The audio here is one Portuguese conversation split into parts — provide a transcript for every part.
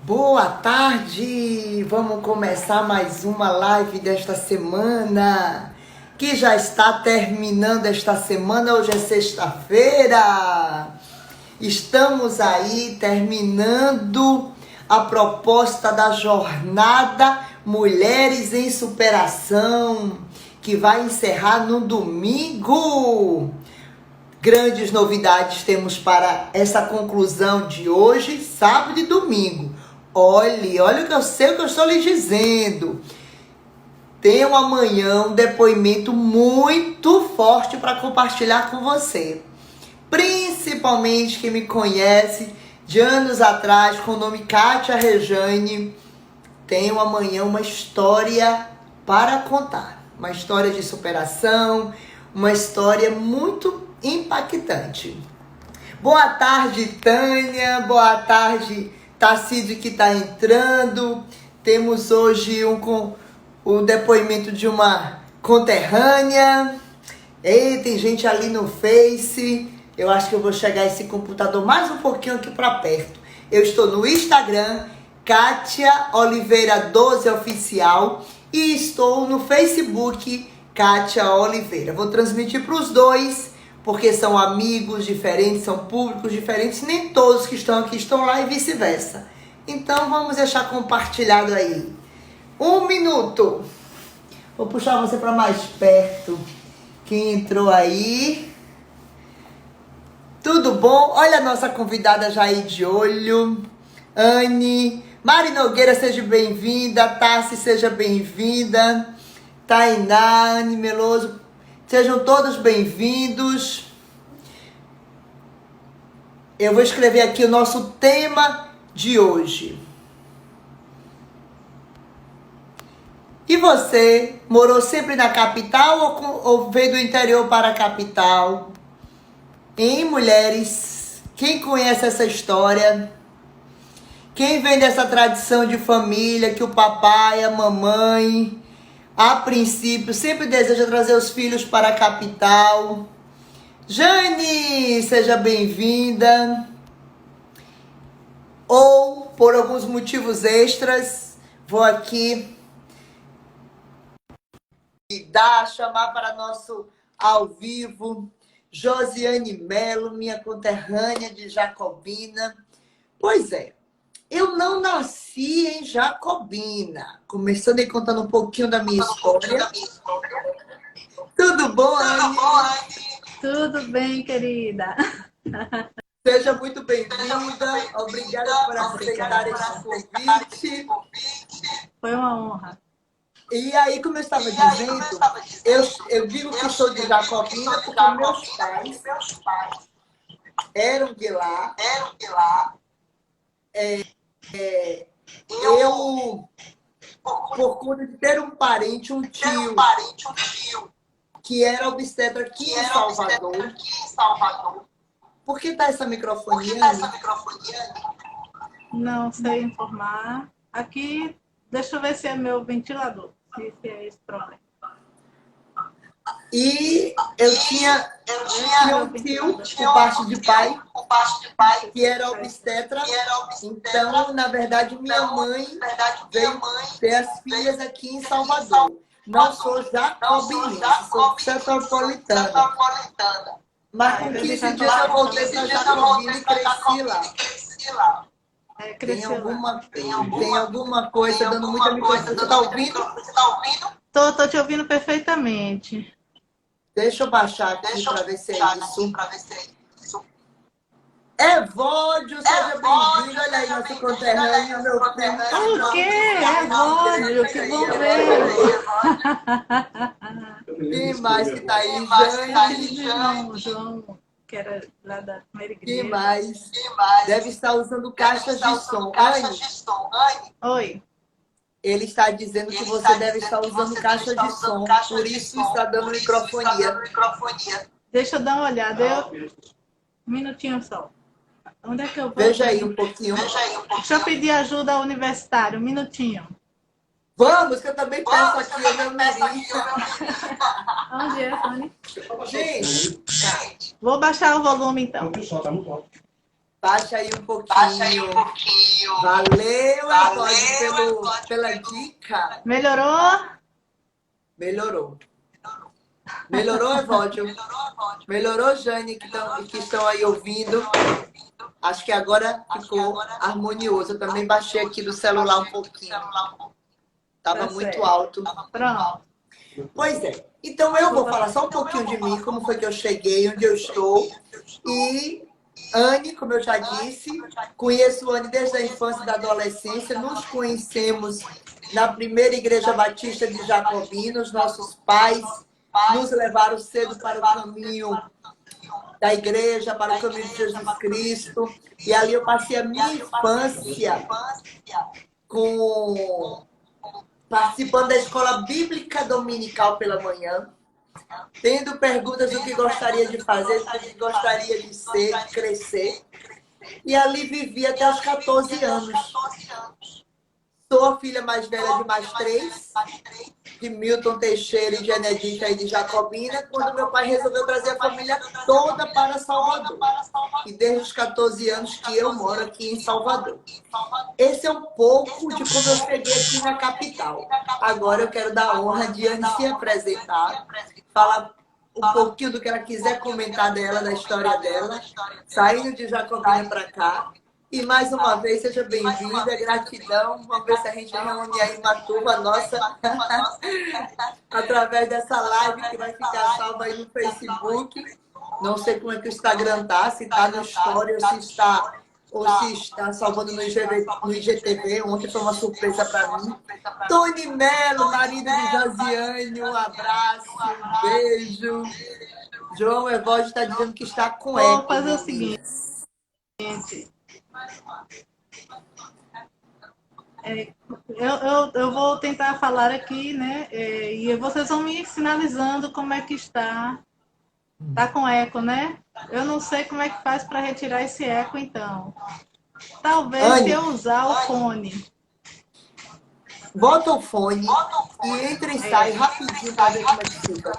Boa tarde! Vamos começar mais uma live desta semana, que já está terminando esta semana. Hoje é sexta-feira. Estamos aí terminando a proposta da jornada Mulheres em Superação, que vai encerrar no domingo. Grandes novidades temos para essa conclusão de hoje, sábado e domingo. Olha o que eu sei, o que eu estou lhe dizendo. Tenho amanhã um depoimento muito forte para compartilhar com você. Principalmente quem me conhece de anos atrás, com o nome Kátia Rejane. Tenho amanhã uma história para contar. Uma história de superação, uma história muito impactante. Boa tarde, Tânia. Boa tarde, Tacídio, que está entrando. Temos hoje o depoimento de uma conterrânea. Ei, tem gente ali no Face. Eu acho que eu vou chegar esse computador mais um pouquinho aqui para perto. Eu estou no Instagram, Kátia Oliveira 12 Oficial. E estou no Facebook, Kátia Oliveira. Vou transmitir para os dois, porque são amigos diferentes, são públicos diferentes. Nem todos que estão aqui estão lá e vice-versa. Então vamos deixar compartilhado aí. 1 minuto. Vou puxar você para mais perto. Quem entrou aí? Tudo bom? Olha a nossa convidada já aí de olho. Anne. Mari Nogueira, seja bem-vinda. Tassi, seja bem-vinda. Tainá, Anne Meloso. Sejam todos bem-vindos. Eu vou escrever aqui o nosso tema de hoje. E você morou sempre na capital ou veio do interior para a capital? Hein, mulheres? Quem conhece essa história? Quem vem dessa tradição de família que o papai, a mamãe, a princípio, sempre deseja trazer os filhos para a capital? Jane, seja bem-vinda. Ou, por alguns motivos extras, vou aqui chamar para nosso ao vivo Josiane Melo, minha conterrânea de Jacobina. Pois é, eu não nasci em Jacobina. Começando e contando um pouquinho da minha história. Tudo bom, Anne? Tudo bem, querida. Seja muito bem-vinda. Obrigada por aceitar esse convite. Foi uma honra. E aí, como eu estava dizendo, eu digo que sou de Jacobina porque meus pais eram de lá. Eu, por conta de ter um parente, um tio, que era obstetra aqui em Salvador. Por que tá essa microfonia? Não sei informar. Aqui, deixa eu ver se é meu ventilador. Se é esse problema. E eu tinha um tio, por parte de pai, que era obstetra. Então, na verdade, minha mãe veio ter as filhas aqui em Salvador. Não sou jacobinense, sou metropolitana. Mas com 15 dias eu voltei para Jacobina e cresci lá. Tem alguma coisa dando muita microfone. Você está ouvindo? Tô te ouvindo perfeitamente. Deixa eu baixar aqui para ver se é isso. Evódio, seja bem-vindo. Olha aí, nosso conterrâneo, meu primo. O quê? Evódio, que bom ver. Quem mais que tá aí? João, que era lá da primeira igreja. Quem mais? Deve estar usando caixas de som. Anne, Oi. ele está dizendo que você deve estar usando caixa de som, por isso está dando microfonia. Deixa eu dar uma olhada. Um minutinho só. Onde é que eu vou? Veja aí um pouquinho. Deixa eu pedir ajuda ao universitário. Um minutinho. Vamos, que eu também peço aqui, meu nariz. Onde é, Fanny? Gente, Vou baixar o volume, então. Baixa aí um pouquinho. Valeu, Evódio, pela dica. Melhorou? Melhorou. Melhorou, Evódio? Melhorou, Jane, que estão aí ouvindo? Acho que agora ficou harmonioso. Eu também baixei aqui do celular um pouquinho. Estava muito alto. Pronto. Pois é. Então eu vou falar só um pouquinho de mim, como foi que eu cheguei, onde eu estou. E Anne, como eu já disse, conheço Anne desde a infância e da adolescência. Nos conhecemos na primeira Igreja Batista de Jacobina. Os nossos pais nos levaram cedo para o caminho da igreja, para o caminho de Jesus Cristo. E ali eu passei a minha infância participando da escola bíblica dominical pela manhã, tendo perguntas do que gostaria de fazer, do que gostaria de ser, de crescer. E ali vivi até os 14 anos. Sou a filha mais velha de mais três, de Milton Teixeira e de Enedita e de Jacobina, quando meu pai resolveu trazer a família toda para Salvador. E desde os 14 anos que eu moro aqui em Salvador. Esse é um pouco de como eu cheguei aqui na capital. Agora eu quero dar a honra de Anne se apresentar, falar um pouquinho do que ela quiser comentar dela, da história dela, saindo de Jacobina para cá. E mais uma vez, seja bem-vinda, gratidão. Vamos ver se a gente reúne aí uma turma nossa através dessa live que vai ficar salva aí no Facebook. Não sei como é que o Instagram tá, se está no Story ou se está salvando no IGTV. Ontem foi uma surpresa para mim. Tony Melo, marido de Josiane, um abraço, um beijo. João Evódio está dizendo que está com eco. Vou fazer o seguinte. Eu vou tentar falar aqui, né? E vocês vão me sinalizando como é que está. Tá com eco, né? Eu não sei como é que faz para retirar esse eco, então. Talvez Anne, se eu usar o fone. Bota o fone e entra e sai rapidinho para ver como é que fica.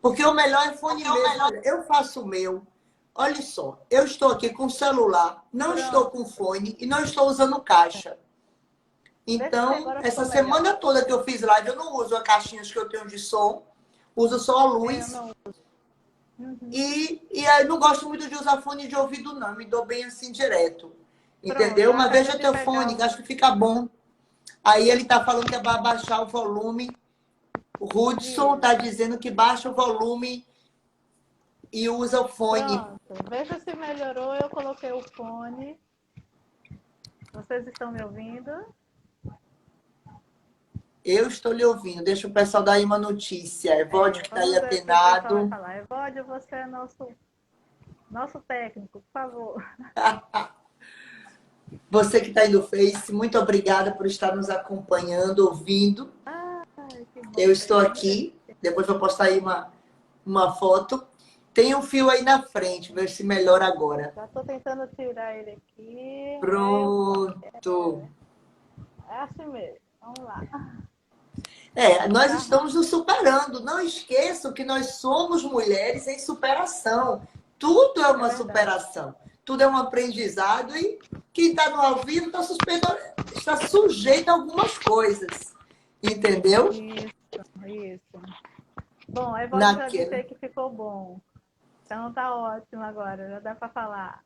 Porque o melhor é fone mesmo. Eu faço o meu. Olha só, eu estou aqui com o celular, não estou com fone e não estou usando caixa. Então, essa semana toda que eu fiz live, eu não uso as caixinhas que eu tenho de som, uso só a luz. E aí não gosto muito de usar fone de ouvido, não. Me dou bem assim direto. Entendeu? Mas veja teu fone, acho que fica bom. Aí ele tá falando que é para baixar o volume. O Hudson tá dizendo que baixa o volume e usa o fone. Pronto. Veja se melhorou. Eu coloquei o fone. Vocês estão me ouvindo? Eu estou lhe ouvindo. Deixa o pessoal dar aí uma notícia. Evódio que está aí apenado. Evódio, você é nosso técnico, por favor. Você que está aí no Face, muito obrigada por estar nos acompanhando, ouvindo. Eu estou aqui. Depois vou postar aí uma foto. Tem um fio aí na frente, ver se melhora agora. Já estou tentando tirar ele aqui. Pronto. É assim mesmo. Vamos lá. Nós estamos nos superando. Não esqueçam que nós somos mulheres em superação. Tudo é uma superação. Tudo é um aprendizado. E quem está no ao vivo está sujeito a algumas coisas. Entendeu? Isso. Bom, aí você já disse que ficou bom. Então tá ótimo agora, já dá para falar.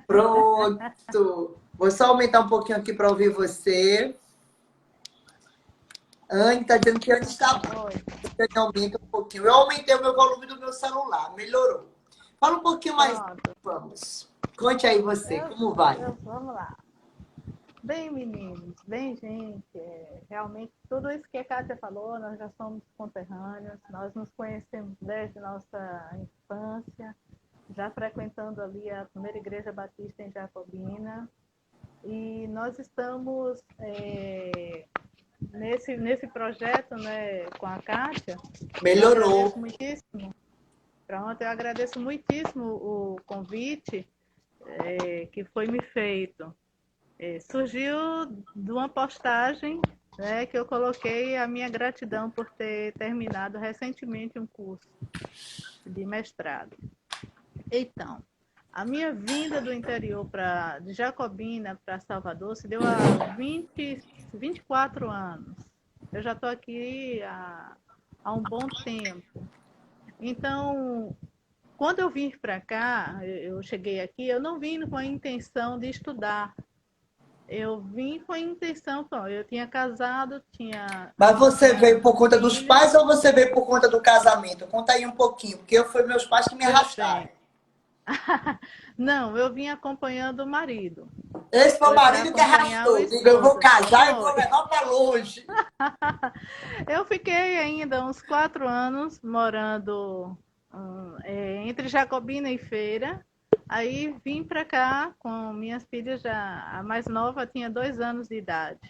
Pronto. Vou só aumentar um pouquinho aqui para ouvir você. Anne está dizendo que antes está bom. Aumenta um pouquinho. Eu aumentei o meu volume do meu celular, melhorou. Fala um pouquinho mais. Vamos. Conte aí você, como vai? Vamos lá. Bem, meninos, bem, gente. Realmente, tudo isso que a Kátia falou, nós já somos conterrâneos, nós nos conhecemos desde nossa infância, já frequentando ali a primeira Igreja Batista em Jacobina. E nós estamos nesse projeto, né, com a Kátia. Melhorou. Eu agradeço muitíssimo o convite que foi me feito. Surgiu de uma postagem, né, que eu coloquei a minha gratidão por ter terminado recentemente um curso de mestrado. Então, A minha vinda do interior de Jacobina para Salvador se deu há 24 anos. Eu já estou aqui há um bom tempo. Então, quando eu vim para cá, eu cheguei aqui, eu não vim com a intenção de estudar. Eu vim com a intenção, eu tinha casado, Mas você tinha veio por conta dos filhos. pais ou você veio por conta do casamento? Conta aí um pouquinho, porque foi meus pais que me Pois arrastaram. bem. Não, eu vim acompanhando o marido. Esse foi o Foi para marido que acompanhar o arrastou. Diga, eu vou esposo. casar e vou Foi. levar para longe. Eu fiquei ainda uns 4 anos morando entre Jacobina e Feira. Aí vim para cá com minhas filhas já. A mais nova tinha 2 anos de idade.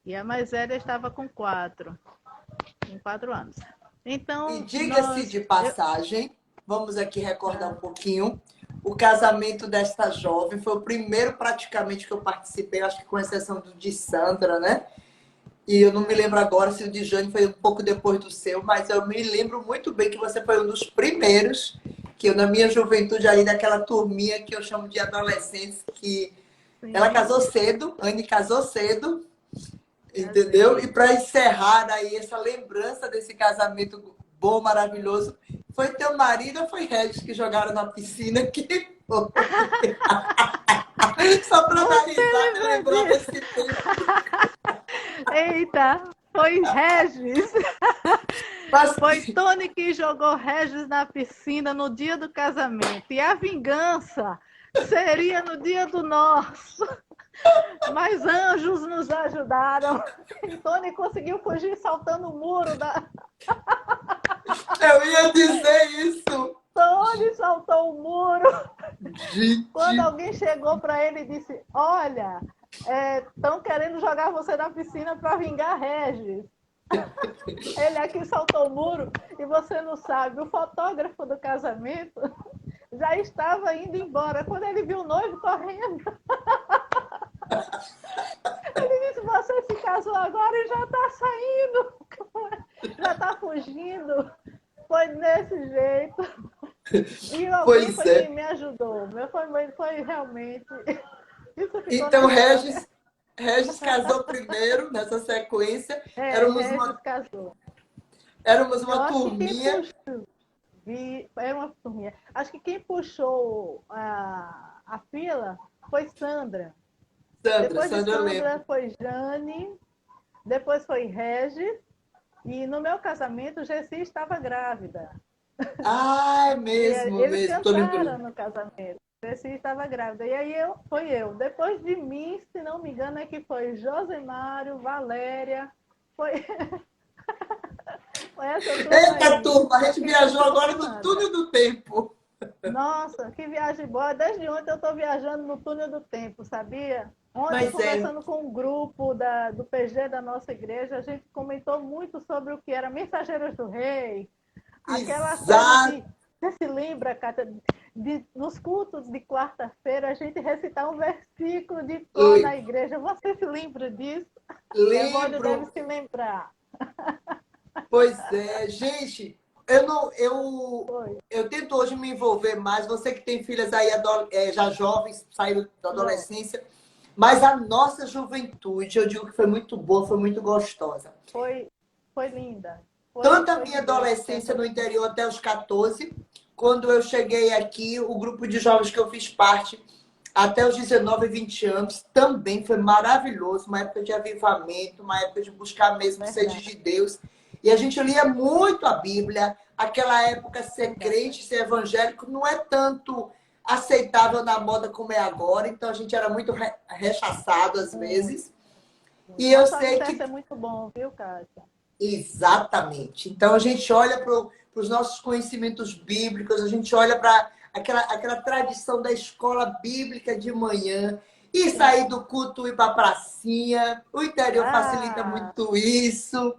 E a mais velha estava com 4 anos. E Então, diga-se de passagem, vamos aqui recordar um pouquinho. O casamento desta jovem foi o primeiro praticamente que eu participei, acho que com exceção do de Sandra, né? E eu não me lembro agora se o de Jane foi um pouco depois do seu, mas eu me lembro muito bem que você foi um dos primeiros que eu, na minha juventude, aí daquela turminha que eu chamo de adolescentes, que ela sim, casou cedo, Anne casou cedo, entendeu? E para encerrar aí essa lembrança desse casamento bom, maravilhoso, foi teu marido ou foi Regis que jogaram na piscina? Que foi? Só para dar você risada e lembra lembrar disso? desse tempo. Eita, foi Regis. Mas Foi Tony que jogou Regis na piscina no dia do casamento. E a vingança seria no dia do nosso. Mas anjos nos ajudaram. E Tony conseguiu fugir saltando o muro da. eu ia dizer isso. Tony saltou o muro. Quando Gente, alguém chegou para ele e disse: Olha, estão querendo jogar você na piscina para vingar Regis. Ele aqui saltou o muro e você não sabe. O fotógrafo do casamento já estava indo embora quando ele viu o noivo correndo. Ele disse: Você se casou agora e já está saindo, já está fugindo. Foi desse jeito. E alguém pois foi quem é. me ajudou. Foi realmente. Isso ficou Então, na história. Regis casou primeiro nessa sequência. Regis casou. Éramos Eu uma acho que quem turminha. puxou. Era uma turminha. Acho que quem puxou a fila foi Sandra. Depois de Sandra, eu lembro. Sandra foi Jane. Depois foi Regis. E no meu casamento, Jessi estava grávida. Ah, é E mesmo, eles mesmo. Tô cantaram lembrando. no casamento. Jessi estava grávida. E aí foi eu. Depois de mim, se não me engano, é que foi Josemário, Valéria. Foi, foi essa turma Eita, aí. turma, a Acho gente que viajou puxou agora no Sandra. túnel do tempo. Nossa, que viagem boa. Desde ontem eu estou viajando no túnel do tempo, sabia? Ontem, Mas é, conversando com um grupo do PG da nossa igreja, a gente comentou muito sobre o que era Mensageiros do Rei, aquela coisa exato. de. Você se lembra, Cátia, nos cultos de quarta-feira, a gente recitar um versículo de cor na igreja. Você se lembra disso? Evódio deve Lembro. se lembrar. Pois é, gente, eu não, Foi. eu tento hoje me envolver mais. Você que tem filhas aí já jovens, saíram da Pronto. adolescência, mas a nossa juventude, eu digo que foi muito boa, foi muito gostosa. Foi linda. Tanto a Foi minha de Deus adolescência essa. no interior até os 14, quando eu cheguei aqui, o grupo de jovens que eu fiz parte até os 19 e 20 anos também foi maravilhoso, uma época de avivamento, uma época de buscar mesmo sede Verdade. de Deus. E a gente lia muito a Bíblia. Aquela época, ser Verdade. crente, ser evangélico, não é tanto aceitável na moda como é agora. Então a gente era muito rechaçado às Muito, vezes. muito. E eu Nosso sei alicerce que é muito bom, viu, Kátia? exatamente. Então a gente olha para os nossos conhecimentos bíblicos, a gente olha para aquela tradição da escola bíblica de manhã e sair Sim. do culto e ir para a pracinha. O interior facilita Ah, muito isso.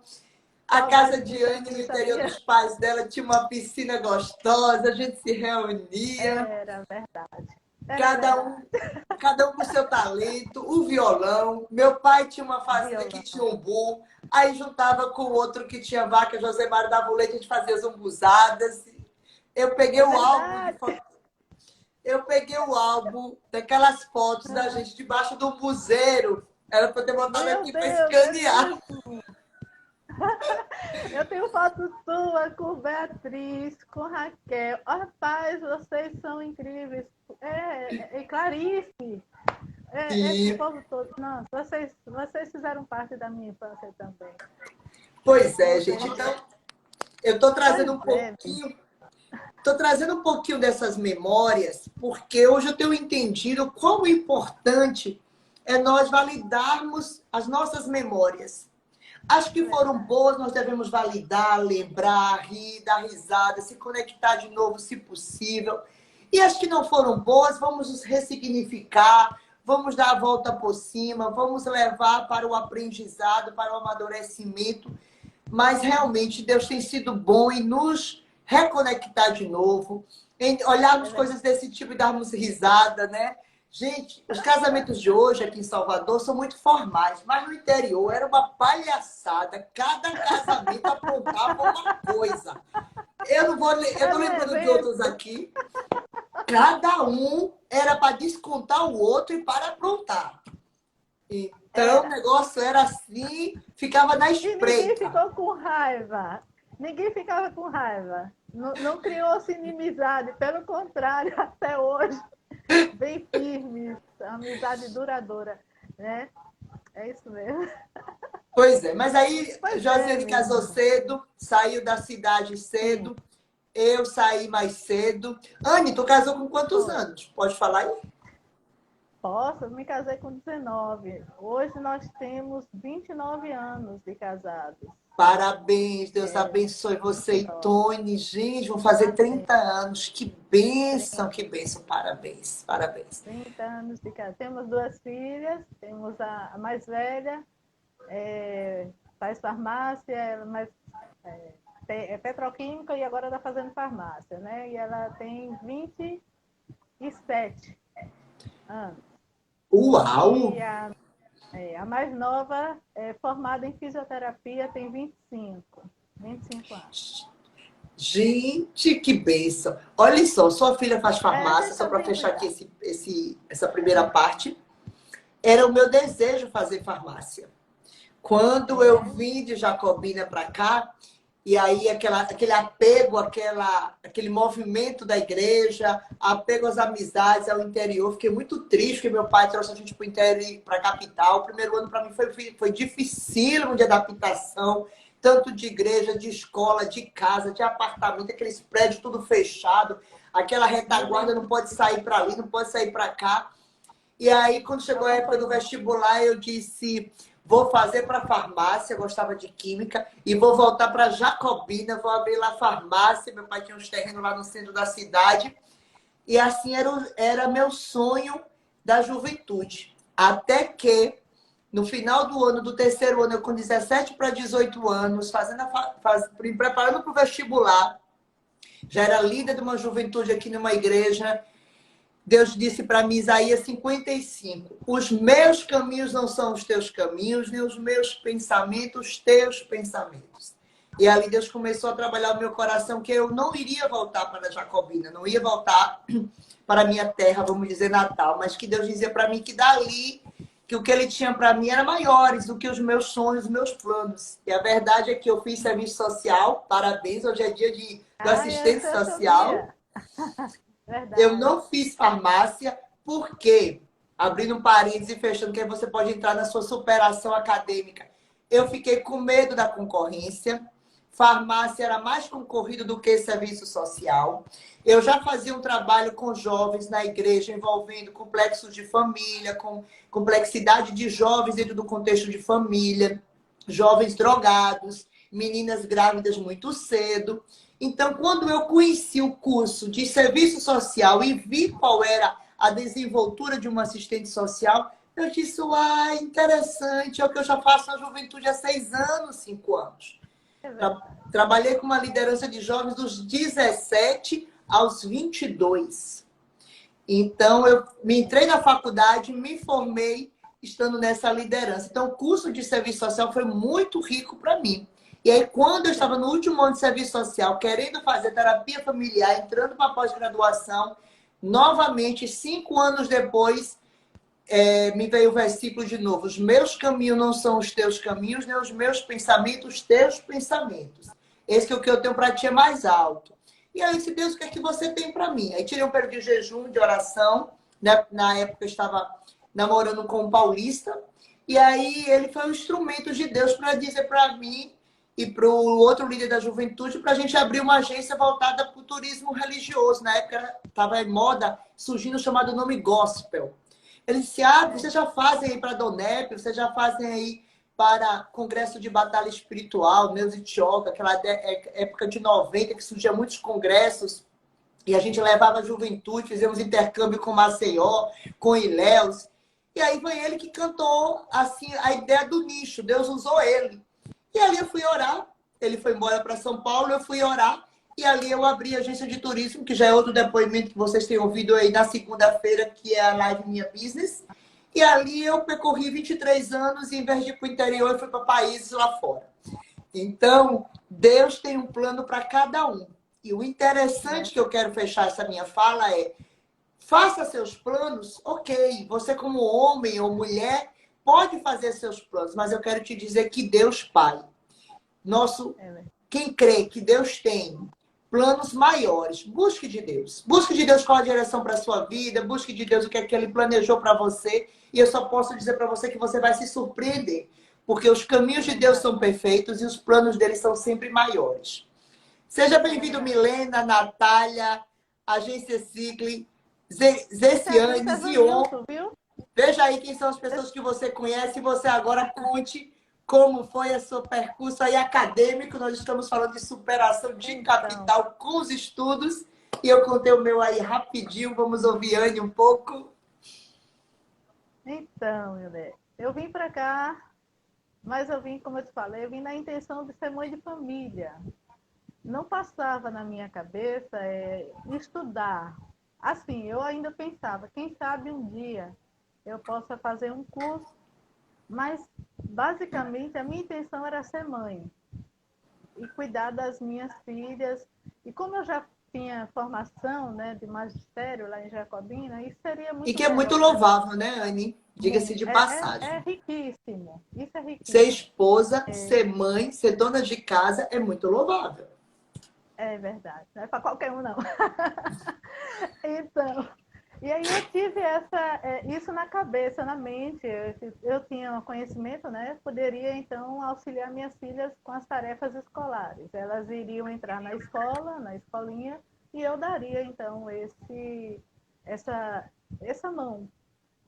A casa saudade de disso Anne, no aqui, interior sabia? dos pais dela, tinha uma piscina gostosa, a gente se reunia, Era verdade. Era cada verdade. um, cada um com seu talento, o violão. Meu pai tinha uma fazenda que tinha Violão. umbu, aí juntava com o outro que tinha vaca, José Mário dava o leite, a gente fazia as umbuzadas. Eu peguei É o álbum de verdade. foto, eu peguei o álbum daquelas fotos da gente debaixo do buzeiro. Era para ter botado Meu aqui para Deus, é escanear. mesmo. Eu tenho foto sua com Beatriz, com Raquel. Rapaz, vocês são incríveis. E Clarice. Esse Sim. povo todo. Nossa, vocês fizeram parte da minha infância também. Pois é, Vocês... gente. Então, eu estou trazendo Pois um é. pouquinho. Estou trazendo um pouquinho dessas memórias, porque hoje eu tenho entendido quão importante é nós validarmos as nossas memórias. As que foram Verdade. boas, nós devemos validar, lembrar, rir, dar risada, se conectar de novo, se possível. E as que não foram boas, vamos nos ressignificar, vamos dar a volta por cima, vamos levar para o aprendizado, para o amadurecimento. Mas realmente Deus tem sido bom em nos reconectar de novo, em É olharmos verdade. coisas desse tipo e darmos risada, né? Gente, os casamentos de hoje aqui em Salvador são muito formais, mas no interior era uma palhaçada. Cada casamento apontava uma coisa. Eu É não lembrando de mesmo. outros aqui. Cada um era para descontar o outro e para aprontar. Então o Era. negócio era assim, ficava na E ninguém espreita. ficou com raiva. Ninguém ficava com raiva. Não, não criou-se inimizade. Pelo contrário, até hoje, bem firme. Amizade duradoura. Né? É isso mesmo. Pois é, mas aí Pois é, Josiane casou menino. cedo, saiu da cidade Sim, cedo, eu saí mais cedo. Anne, tu casou com quantos foi. anos? Pode falar aí? Posso, eu me casei com 19. Hoje nós temos 29 anos de casados. Parabéns, Deus É, abençoe você e 29. Tony. Gente, vão fazer Amém. 30 anos. Que bênção. Parabéns, parabéns. 30 anos de casa. Temos duas filhas, temos a mais velha, faz farmácia, é petroquímica e agora está fazendo farmácia, né? E ela tem 27 anos. Uau! E a mais nova é formada em fisioterapia, tem 25 anos. Gente, que bênção. Olha só, sua filha faz A farmácia, gente só está para bem fechar aqui cuidado. essa primeira parte. Era o meu desejo fazer farmácia. Quando eu É, vim de Jacobina para cá, e aí aquele apego, aquele movimento da igreja, apego às amizades, ao interior, fiquei muito triste, porque meu pai trouxe a gente para o interior, para a capital. O primeiro ano para mim foi dificílimo de adaptação, tanto de igreja, de escola, de casa, de apartamento, aqueles prédios tudo fechado, aquela eu retaguarda não lembro, pode sair para ali, não pode sair para cá. E aí, quando eu chegou a época do acompanho. vestibular, eu disse: vou fazer para farmácia, eu gostava de química, e vou voltar para Jacobina, vou abrir lá farmácia. Meu pai tinha uns terrenos lá no centro da cidade. E assim era meu sonho da juventude. Até que, no final do ano, do terceiro ano, eu com 17 para 18 anos, me preparando para o vestibular, já era líder de uma juventude aqui numa igreja. Deus disse para mim, Isaías 55, os meus caminhos não são os teus caminhos, nem os meus pensamentos, os teus pensamentos. E ali Deus começou a trabalhar o meu coração, que eu não iria voltar para Jacobina, não ia voltar para a minha terra, vamos dizer, natal, mas que Deus dizia para mim que dali, que o que ele tinha para mim era maiores do que os meus sonhos, os meus planos. E a verdade é que eu fiz serviço social, parabéns, hoje é dia do assistente Esse eu social. sabia. Eu Verdade. não fiz farmácia porque, abrindo um parênteses e fechando, que aí você pode entrar na sua superação acadêmica. Eu fiquei com medo da concorrência. Farmácia era mais concorrido do que serviço social. Eu já fazia um trabalho com jovens na igreja, envolvendo complexos de família, com complexidade de jovens dentro do contexto de família, jovens drogados, meninas grávidas muito cedo. Então, quando eu conheci o curso de serviço social e vi qual era a desenvoltura de uma assistente social, eu disse, uai, interessante, é o que eu já faço na juventude há 6 anos, 5 anos. É verdade. Trabalhei com uma liderança de jovens dos 17 aos 22. Então, eu me entrei na faculdade, me formei estando nessa liderança. Então, o curso de serviço social foi muito rico para mim. E aí, quando eu estava no último ano de serviço social, querendo fazer terapia familiar, entrando para pós-graduação, novamente, 5 anos depois, me veio o versículo de novo. Os meus caminhos não são os teus caminhos, nem os meus pensamentos, os teus pensamentos. Esse que é o que eu tenho para ti é mais alto. E aí, se Deus, o que é que você tem para mim? Aí tirei um período de jejum, de oração. Né? Na época eu estava namorando com um paulista. E aí ele foi um instrumento de Deus para dizer para mim e para o outro líder da juventude para a gente abrir uma agência voltada para o turismo religioso. Na época estava em moda, surgindo o chamado nome gospel. Ele disse, vocês já fazem aí para Donep, vocês já fazem aí para Congresso de Batalha Espiritual, Music Yoga, aquela época de 90 que surgiam muitos congressos, e a gente levava a juventude, fizemos intercâmbio com Maceió, com Ilhéus, e aí foi ele que cantou assim a ideia do nicho, Deus usou ele. E ali eu fui orar, ele foi embora para São Paulo, eu fui orar, e ali eu abri a agência de turismo, que já é outro depoimento que vocês têm ouvido aí na segunda-feira, que é a Live Minha Business. E ali eu percorri 23 anos e, em vez de ir para o interior, eu fui para países lá fora. Então, Deus tem um plano para cada um. E o interessante que eu quero fechar essa minha fala é: faça seus planos, ok. Você, como homem ou mulher, pode fazer seus planos, mas eu quero te dizer que Deus, Pai, quem crê que Deus tem planos maiores, busque de Deus. Busque de Deus qual a direção para a sua vida, busque de Deus o que é que Ele planejou para você. E eu só posso dizer para você que você vai se surpreender, porque os caminhos de Deus são perfeitos e os planos dele são sempre maiores. Seja bem-vindo, Milena, Natália, Agência Cicle, Zessiane, Zion. Veja aí quem são as pessoas que você conhece e você agora conte como foi a seu percurso aí acadêmico. Nós estamos falando de superação de capital com os estudos. E eu contei o meu aí rapidinho. Vamos ouvir Anne um pouco. Então, Milena, eu vim para cá, mas eu vim, como eu te falei, eu vim na intenção de ser mãe de família. Não passava na minha cabeça estudar. Assim, eu ainda pensava, quem sabe um dia eu possa fazer um curso, mas basicamente a minha intenção era ser mãe e cuidar das minhas filhas. E como eu já tinha formação, né, de magistério lá em Jacobina, isso seria muito E que é muito melhor. louvável, né, Anne? Diga-se de passagem. É riquíssimo. Isso é riquíssimo. Ser esposa, ser mãe, ser dona de casa é muito louvável. É verdade. Não é para qualquer um, não. Então, e aí eu tive isso na cabeça, na mente. Eu tinha conhecimento, né? Poderia, então, auxiliar minhas filhas com as tarefas escolares. Elas iriam entrar na escola, na escolinha, e eu daria, então, essa mão.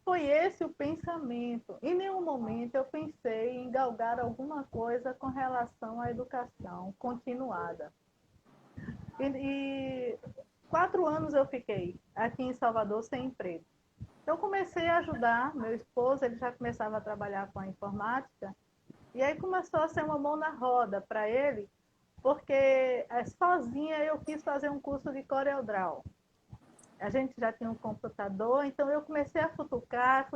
Foi esse o pensamento. Em nenhum momento eu pensei em galgar alguma coisa com relação à educação continuada. E 4 anos eu fiquei aqui em Salvador sem emprego. Então comecei a ajudar meu esposo, ele já começava a trabalhar com a informática, e aí começou a ser uma mão na roda para ele, porque sozinha eu quis fazer um curso de CorelDRAW. A gente já tinha um computador, então eu comecei a futucar,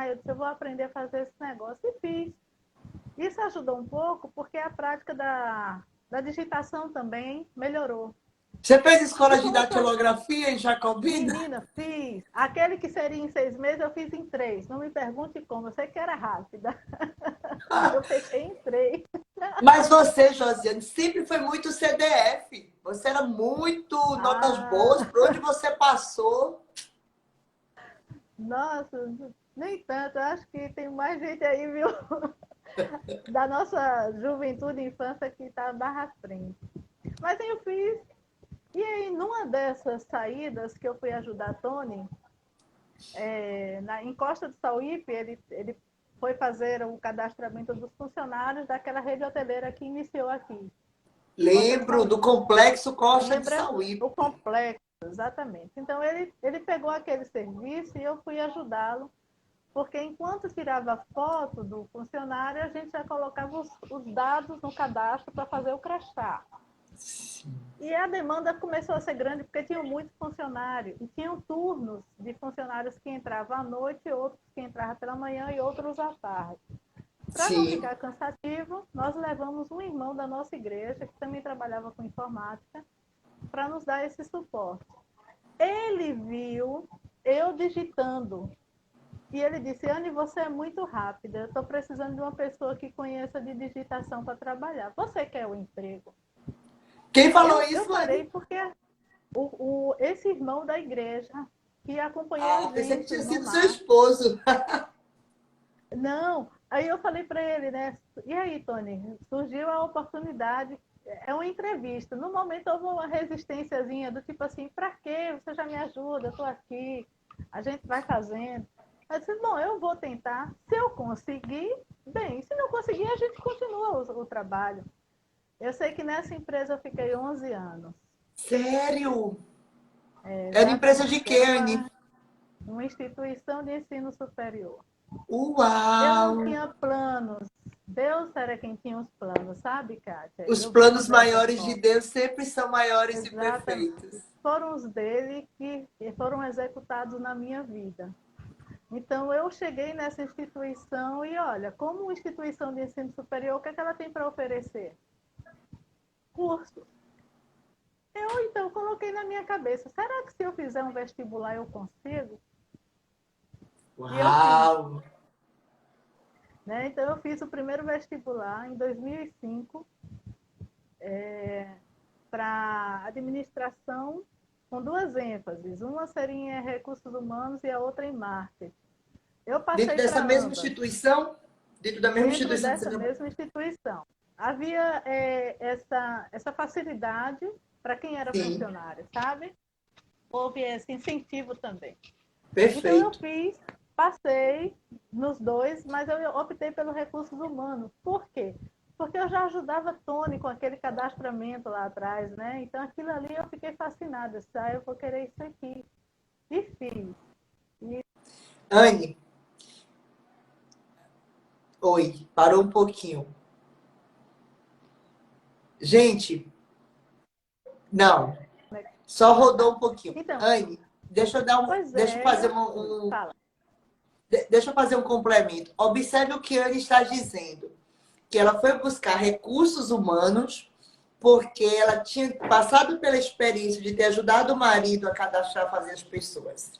eu disse, eu vou aprender a fazer esse negócio, e fiz. Isso ajudou um pouco, porque a prática da digitação também melhorou. Você fez escola de datilografia em Jacobina? Menina, fiz. Aquele que seria em 6 meses, eu fiz em 3. Não me pergunte como, eu sei que era rápida. Eu fechei em 3. Mas você, Josiane, sempre foi muito CDF. Você era muito notas boas. Por onde você passou? Nossa, nem tanto. Eu acho que tem mais gente aí, viu? Da nossa juventude e infância que está barra à frente. Mas eu fiz. E aí, numa dessas saídas que eu fui ajudar a Tony, em Costa do Sauípe, ele foi fazer o cadastramento dos funcionários daquela rede hoteleira que iniciou aqui. Lembro do Complexo Costa de Sauípe. O complexo, exatamente. Então, ele pegou aquele serviço e eu fui ajudá-lo, porque enquanto tirava foto do funcionário, a gente já colocava os dados no cadastro para fazer o crachá. E a demanda começou a ser grande porque tinham muitos funcionários. E tinham turnos de funcionários que entravam à noite, outros que entravam pela manhã e outros à tarde. Para não ficar cansativo, nós levamos um irmão da nossa igreja, que também trabalhava com informática, para nos dar esse suporte. Ele viu eu digitando. E ele disse, Anne, você é muito rápida. Eu estou precisando de uma pessoa que conheça de digitação para trabalhar. Você quer o emprego? Quem falou Eu isso, parei Anne? porque esse irmão da igreja que acompanhou a Ah, pensei que gente, o tinha irmão sido seu Marcos. esposo. Não, aí eu falei para ele, né? E aí, Tony, surgiu a oportunidade, é uma entrevista. No momento houve uma resistênciazinha do tipo assim, para quê? Você já me ajuda, eu estou aqui, a gente vai fazendo. Eu disse, bom, eu vou tentar. Se eu conseguir, bem, se não conseguir, a gente continua o trabalho. Eu sei que nessa empresa eu fiquei 11 anos. Sério? Era empresa de Exatamente. quê, Era Anne? uma instituição de ensino superior. Eu Uau! não tinha planos. Deus era quem tinha os planos, sabe, Kátia? Os Eu vejo planos dessa maiores de forma. Deus sempre são maiores e Exatamente. perfeitos. Foram os dele que foram executados na minha vida. Então, eu cheguei nessa instituição e, olha, como instituição de ensino superior, o que, é que ela tem para oferecer? Curso. Eu, então, coloquei na minha cabeça, será que se eu fizer um vestibular eu consigo? E eu fiz. Uau! Né? Então, eu fiz o primeiro vestibular em 2005 para administração com duas ênfases. Uma seria em recursos humanos e a outra em marketing. Eu Dentro passei dessa para mesma ambas, instituição? Dentro da mesma dentro instituição que dessa você trabalha? mesma instituição. Havia essa facilidade para quem era Sim, funcionário, sabe? Houve esse incentivo também. Então eu perfeito. fiz, passei nos dois, mas eu optei pelo recursos humanos. Por quê? Porque eu já ajudava Tony com aquele cadastramento lá atrás, né? Então aquilo ali eu fiquei fascinada. Ah, eu vou querer isso aqui. E fiz. E Anne, oi, parou um pouquinho. Gente, não, só rodou um pouquinho. então, Anne, pois deixa eu é, fazer eu fui. Fala. deixa eu fazer um complemento. Observe o que a Anne está dizendo. Que ela foi buscar recursos humanos porque ela tinha passado pela experiência de ter ajudado o marido a cadastrar, fazer as pessoas.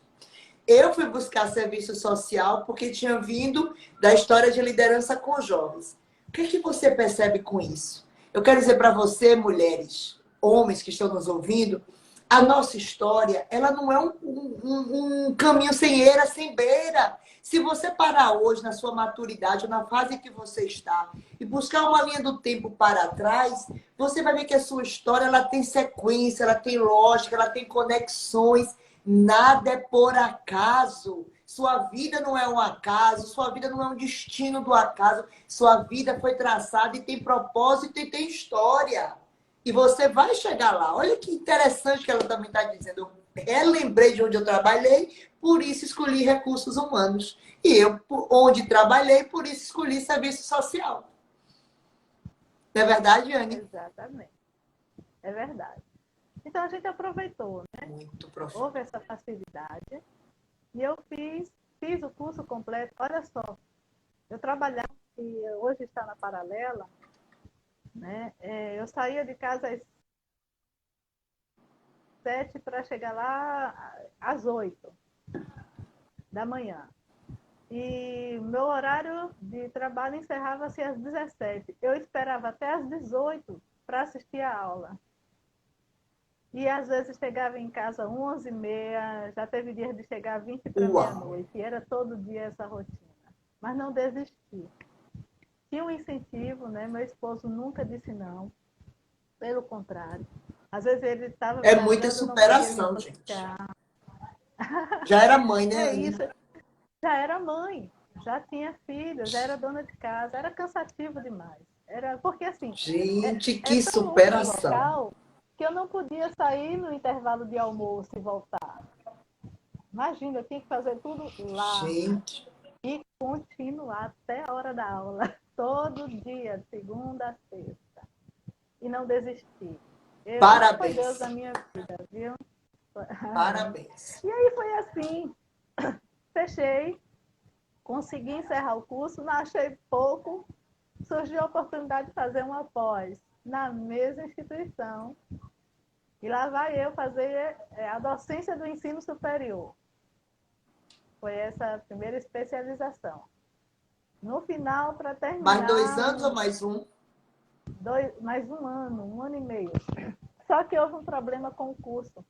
Eu fui buscar serviço social porque tinha vindo da história de liderança com jovens. O que é que você percebe com isso? Eu quero dizer para você, mulheres, homens que estão nos ouvindo, a nossa história, ela não é um caminho sem eira, sem beira. Se você parar hoje na sua maturidade ou na fase que você está e buscar uma linha do tempo para trás, você vai ver que a sua história ela tem sequência, ela tem lógica, ela tem conexões. Nada é por acaso. Sua vida não é um acaso, sua vida não é um destino do acaso. Sua vida foi traçada e tem propósito e tem história. E você vai chegar lá. Olha que interessante que ela também está dizendo. Eu relembrei de onde eu trabalhei, por isso escolhi recursos humanos. E eu, onde trabalhei, por isso escolhi serviço social. Não é verdade, Anne? Exatamente. É verdade. Então a gente aproveitou, né? Muito profundo. Houve essa facilidade. E eu fiz o curso completo. Olha só, eu trabalhava, e hoje está na paralela, né? Eu saía de casa às 7 para chegar lá às 8 da manhã. E meu horário de trabalho encerrava-se às 17. Eu esperava até às 18 para assistir a aula. E às vezes chegava em casa 11h30, já teve dias de chegar 20 para Uau! meia-noite. E era todo dia essa rotina. Mas não desisti. Tinha um incentivo, né? Meu esposo nunca disse não. Pelo contrário. Às vezes ele estava É muita viajando, eu não podia me superação, gente. buscar. Já era mãe, né, É Anne? isso. Já era mãe, já tinha filho, já era dona de casa. Era cansativo demais. Era porque assim, Gente, é que tão longe o superação. local que eu não podia sair no intervalo de almoço e voltar. Imagina, eu tinha que fazer tudo lá Gente, e continuar até a hora da aula, todo dia, segunda a sexta, e não desistir. Isso foi Deus parabéns. na minha vida, viu? Parabéns. E aí foi assim, fechei, consegui encerrar o curso, não achei pouco, surgiu a oportunidade de fazer uma pós na mesma instituição, E lá vai eu fazer a docência do ensino superior. Foi essa a primeira especialização. No final, para Mais 2 anos ou terminar, mais um? mais um ano e meio. Só que houve um problema com o curso.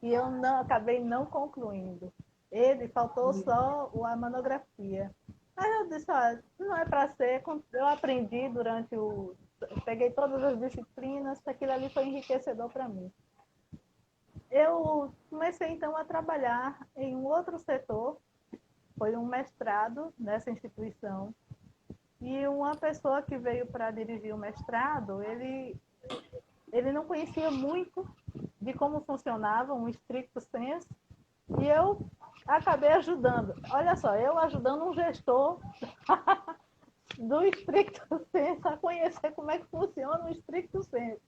E eu acabei não concluindo. Ele faltou só a monografia. Aí eu disse, olha, não é para ser. Eu aprendi durante o. Peguei todas as disciplinas, aquilo ali foi enriquecedor para mim. Eu comecei então a trabalhar em um outro setor, foi um mestrado nessa instituição. E uma pessoa que veio para dirigir o mestrado, ele não conhecia muito de como funcionava um stricto sensu, e eu acabei ajudando. Olha só, eu ajudando um gestor do stricto sensu a conhecer como é que funciona o stricto sensu.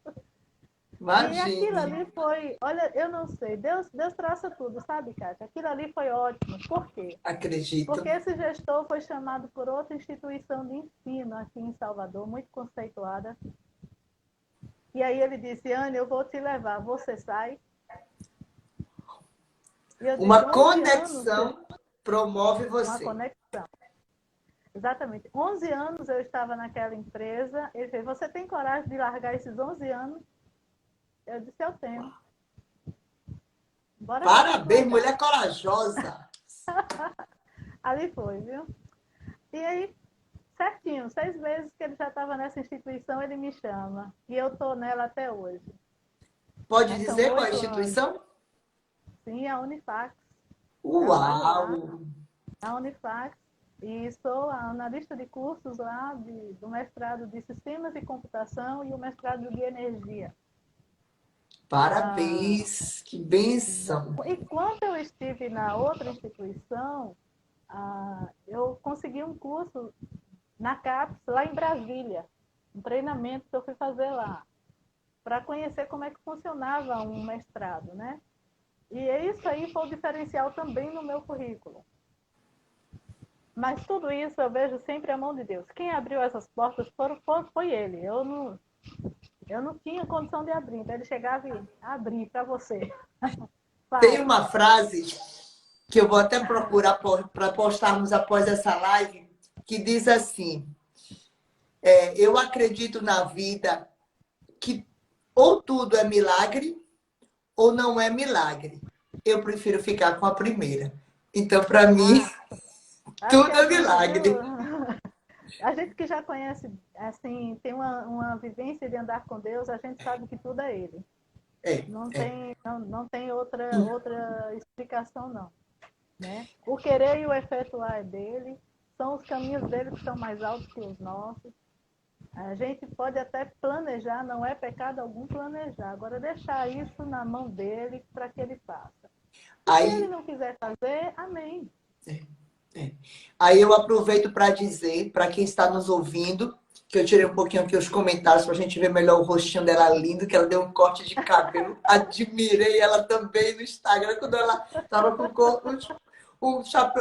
E aquilo Imagine. ali foi, olha, eu não sei, Deus traça tudo, sabe, Kátia? Aquilo ali foi ótimo. Por quê? Acredito. Porque esse gestor foi chamado por outra instituição de ensino aqui em Salvador, muito conceituada. E aí ele disse, Anne, eu vou te levar, você sai? E eu disse, Uma 11 anos, conexão promove uma você. conexão. Exatamente. 11 anos eu estava naquela empresa. Ele disse, você tem coragem de largar esses 11 anos? Eu disse, eu tenho. Bora que eu fico Parabéns, legal. mulher corajosa. Ali foi, viu? E aí, certinho, 6 meses que ele já estava nessa instituição, ele me chama. E eu estou nela até hoje. Pode São dizer qual é a 8 anos. instituição? Sim, a Unifax. Trabalho Uau! lá, na Unifax. E sou a analista de cursos lá do mestrado de Sistemas e Computação e o mestrado de Energia. Ah, Parabéns, que bênção. enquanto eu estive na outra instituição, eu consegui um curso na CAPES, lá em Brasília, um treinamento que eu fui fazer lá, para conhecer como é que funcionava um mestrado, né? E isso aí foi o diferencial também no meu currículo. Mas tudo isso eu vejo sempre a mão de Deus. Quem abriu essas portas foi Ele. Eu não tinha condição de abrir, então Ele chegava e abria para você. Tem Faz. uma frase que eu vou até procurar para postarmos após essa live, que diz assim: eu acredito na vida que ou tudo é milagre ou não é milagre. Eu prefiro ficar com a primeira. Então, para mim, Acho que tudo a é gente, viu? milagre. A gente que já conhece, assim, tem uma vivência de andar com Deus, a gente sabe que tudo é Ele. É, é. Não tem outra explicação, não. Né? O querer e o efetuar é dele, são os caminhos dele que são mais altos que os nossos. A gente pode até planejar, não é pecado algum planejar. Agora, deixar isso na mão dele para que ele faça. E se ele Aí, não quiser fazer, amém. é. Aí eu aproveito para dizer, para quem está nos ouvindo, que eu tirei um pouquinho aqui os comentários para a gente ver melhor o rostinho dela lindo, que ela deu um corte de cabelo. Admirei ela também no Instagram, quando ela estava com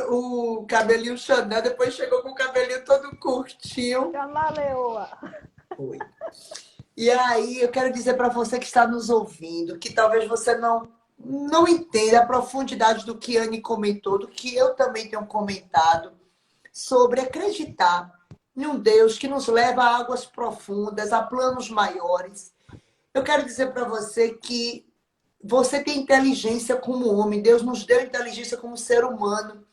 o cabelinho Chanel, depois chegou com o cabelinho todo curtinho. Camaleoa. Foi. E aí, eu quero dizer para você que está nos ouvindo, que talvez você não entenda a profundidade do que a Anne comentou, do que eu também tenho comentado, sobre acreditar em um Deus que nos leva a águas profundas, a planos maiores. Eu quero dizer para você que você tem inteligência como homem, Deus nos deu inteligência como ser humano.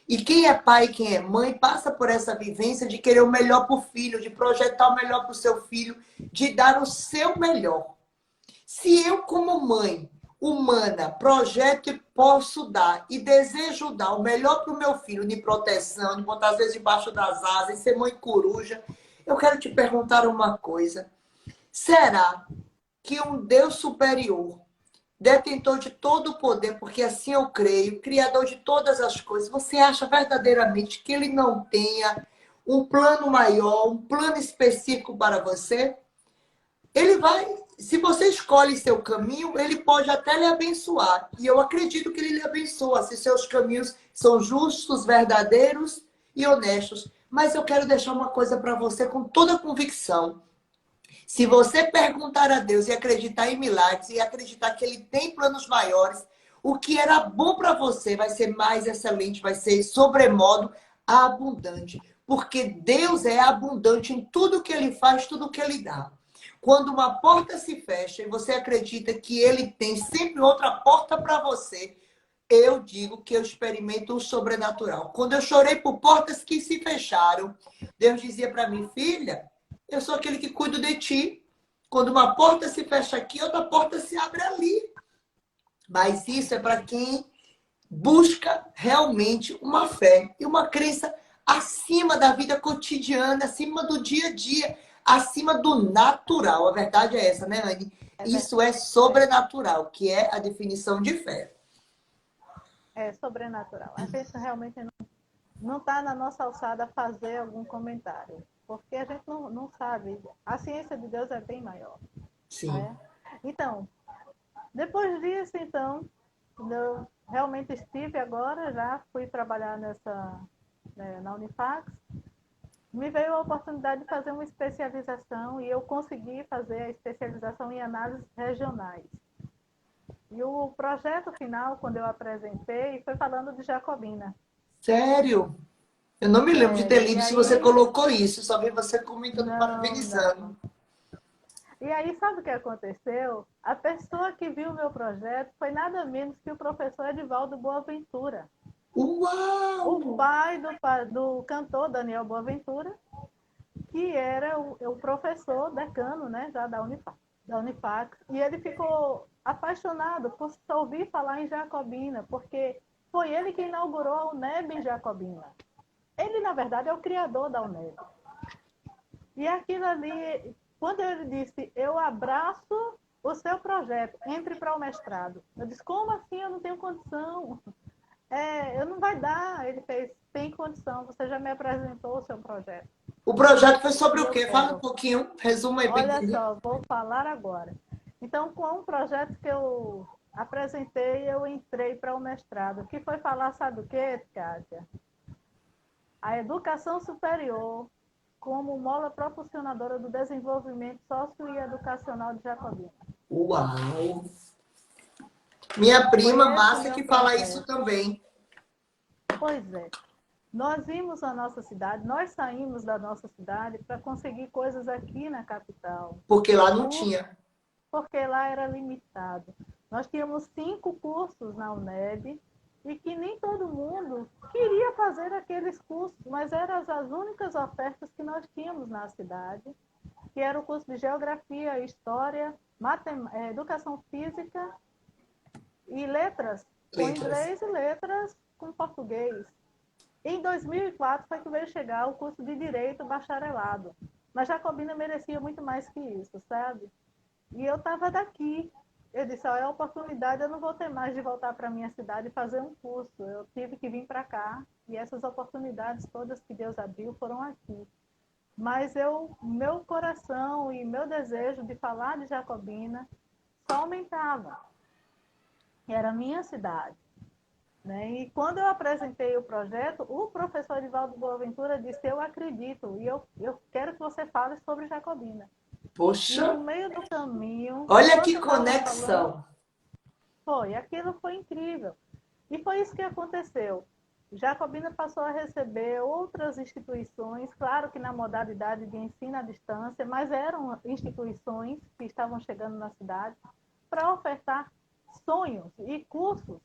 E quem é pai, quem é mãe, passa por essa vivência de querer o melhor para o filho, de projetar o melhor para o seu filho, de dar o seu melhor. Se eu, como mãe humana, projeto e posso dar e desejo dar o melhor para o meu filho, de proteção, de botar às vezes debaixo das asas, e ser mãe coruja, eu quero te perguntar uma coisa. Será que um Deus superior, detentor de todo o poder, porque assim eu creio, criador de todas as coisas, você acha verdadeiramente que ele não tenha um plano maior, um plano específico para você? Ele vai, se você escolhe seu caminho, ele pode até lhe abençoar. E eu acredito que ele lhe abençoa, se seus caminhos são justos, verdadeiros e honestos. Mas eu quero deixar uma coisa para você com toda convicção. Se você perguntar a Deus e acreditar em milagres e acreditar que Ele tem planos maiores, o que era bom para você vai ser mais excelente, vai ser sobremodo abundante. Porque Deus é abundante em tudo que Ele faz, tudo que Ele dá. Quando uma porta se fecha e você acredita que Ele tem sempre outra porta para você, eu digo que eu experimento o sobrenatural. Quando eu chorei por portas que se fecharam, Deus dizia para mim, filha, eu sou aquele que cuido de ti. Quando uma porta se fecha aqui, outra porta se abre ali. Mas isso é para quem busca realmente uma fé e uma crença acima da vida cotidiana, acima do dia a dia, acima do natural. A verdade é essa, né, Anne? Isso é sobrenatural, que é a definição de fé. É sobrenatural. A gente realmente não está na nossa alçada fazer algum comentário, porque a gente não sabe. A ciência de Deus é bem maior. Sim. Né? Então, depois disso, então, eu realmente estive agora, já fui trabalhar na Unifax, me veio a oportunidade de fazer uma especialização e eu consegui fazer a especialização em análises regionais. E o projeto final, quando eu apresentei, foi falando de Jacobina. Sério? Eu não me lembro de ter lido se você aí... colocou isso, só vi você comentando, Não. parabenizando. E aí, sabe o que aconteceu? A pessoa que viu o meu projeto foi nada menos que o professor Edivaldo Boaventura. Uau! O pai do cantor Daniel Boaventura, que era o professor decano, né, já da Unifax. E ele ficou apaixonado por ouvir falar em Jacobina, porque foi ele que inaugurou a UNEB em Jacobina. Ele, na verdade, é o criador da UNEB. E aquilo ali, quando ele disse, eu abraço o seu projeto, entre para o mestrado. Eu disse, como assim? Eu não tenho condição. Eu não vai dar. Ele fez, tem condição, você já me apresentou o seu projeto. O projeto foi sobre o quê? Fala um pouquinho, resuma aí. Olha só, vou falar agora. Então, com um projeto que eu apresentei, eu entrei para o mestrado, que foi falar, sabe o quê, Kátia? A educação superior como mola propulsionadora do desenvolvimento sócio e educacional de Jacobina. Uau! Minha prima Márcia que fala isso também. Pois é. Nós vimos a nossa cidade, nós saímos da nossa cidade para conseguir coisas aqui na capital. Porque lá não tinha. Porque lá era limitado. Nós tínhamos 5 cursos na UNEB e que nem todo mundo queria fazer aqueles cursos, mas eram as únicas ofertas que nós tínhamos na cidade, que era o curso de Geografia, História, Educação Física e Letras, com inglês e letras com português. Em 2004 foi que veio chegar o curso de Direito Bacharelado, mas Jacobina merecia muito mais que isso, sabe? E eu estava daqui. Eu disse, é a oportunidade, eu não vou ter mais de voltar para a minha cidade e fazer um curso. Eu tive que vir para cá e essas oportunidades todas que Deus abriu foram aqui. Mas meu coração e meu desejo de falar de Jacobina só aumentava. Era a minha cidade. Né? E quando eu apresentei o projeto, o professor Edivaldo Boaventura disse, eu acredito e eu quero que você fale sobre Jacobina. Poxa! E no meio do caminho... Olha que conexão! Aquilo foi incrível. E foi isso que aconteceu. Jacobina passou a receber outras instituições, claro que na modalidade de ensino à distância, mas eram instituições que estavam chegando na cidade para ofertar sonhos e cursos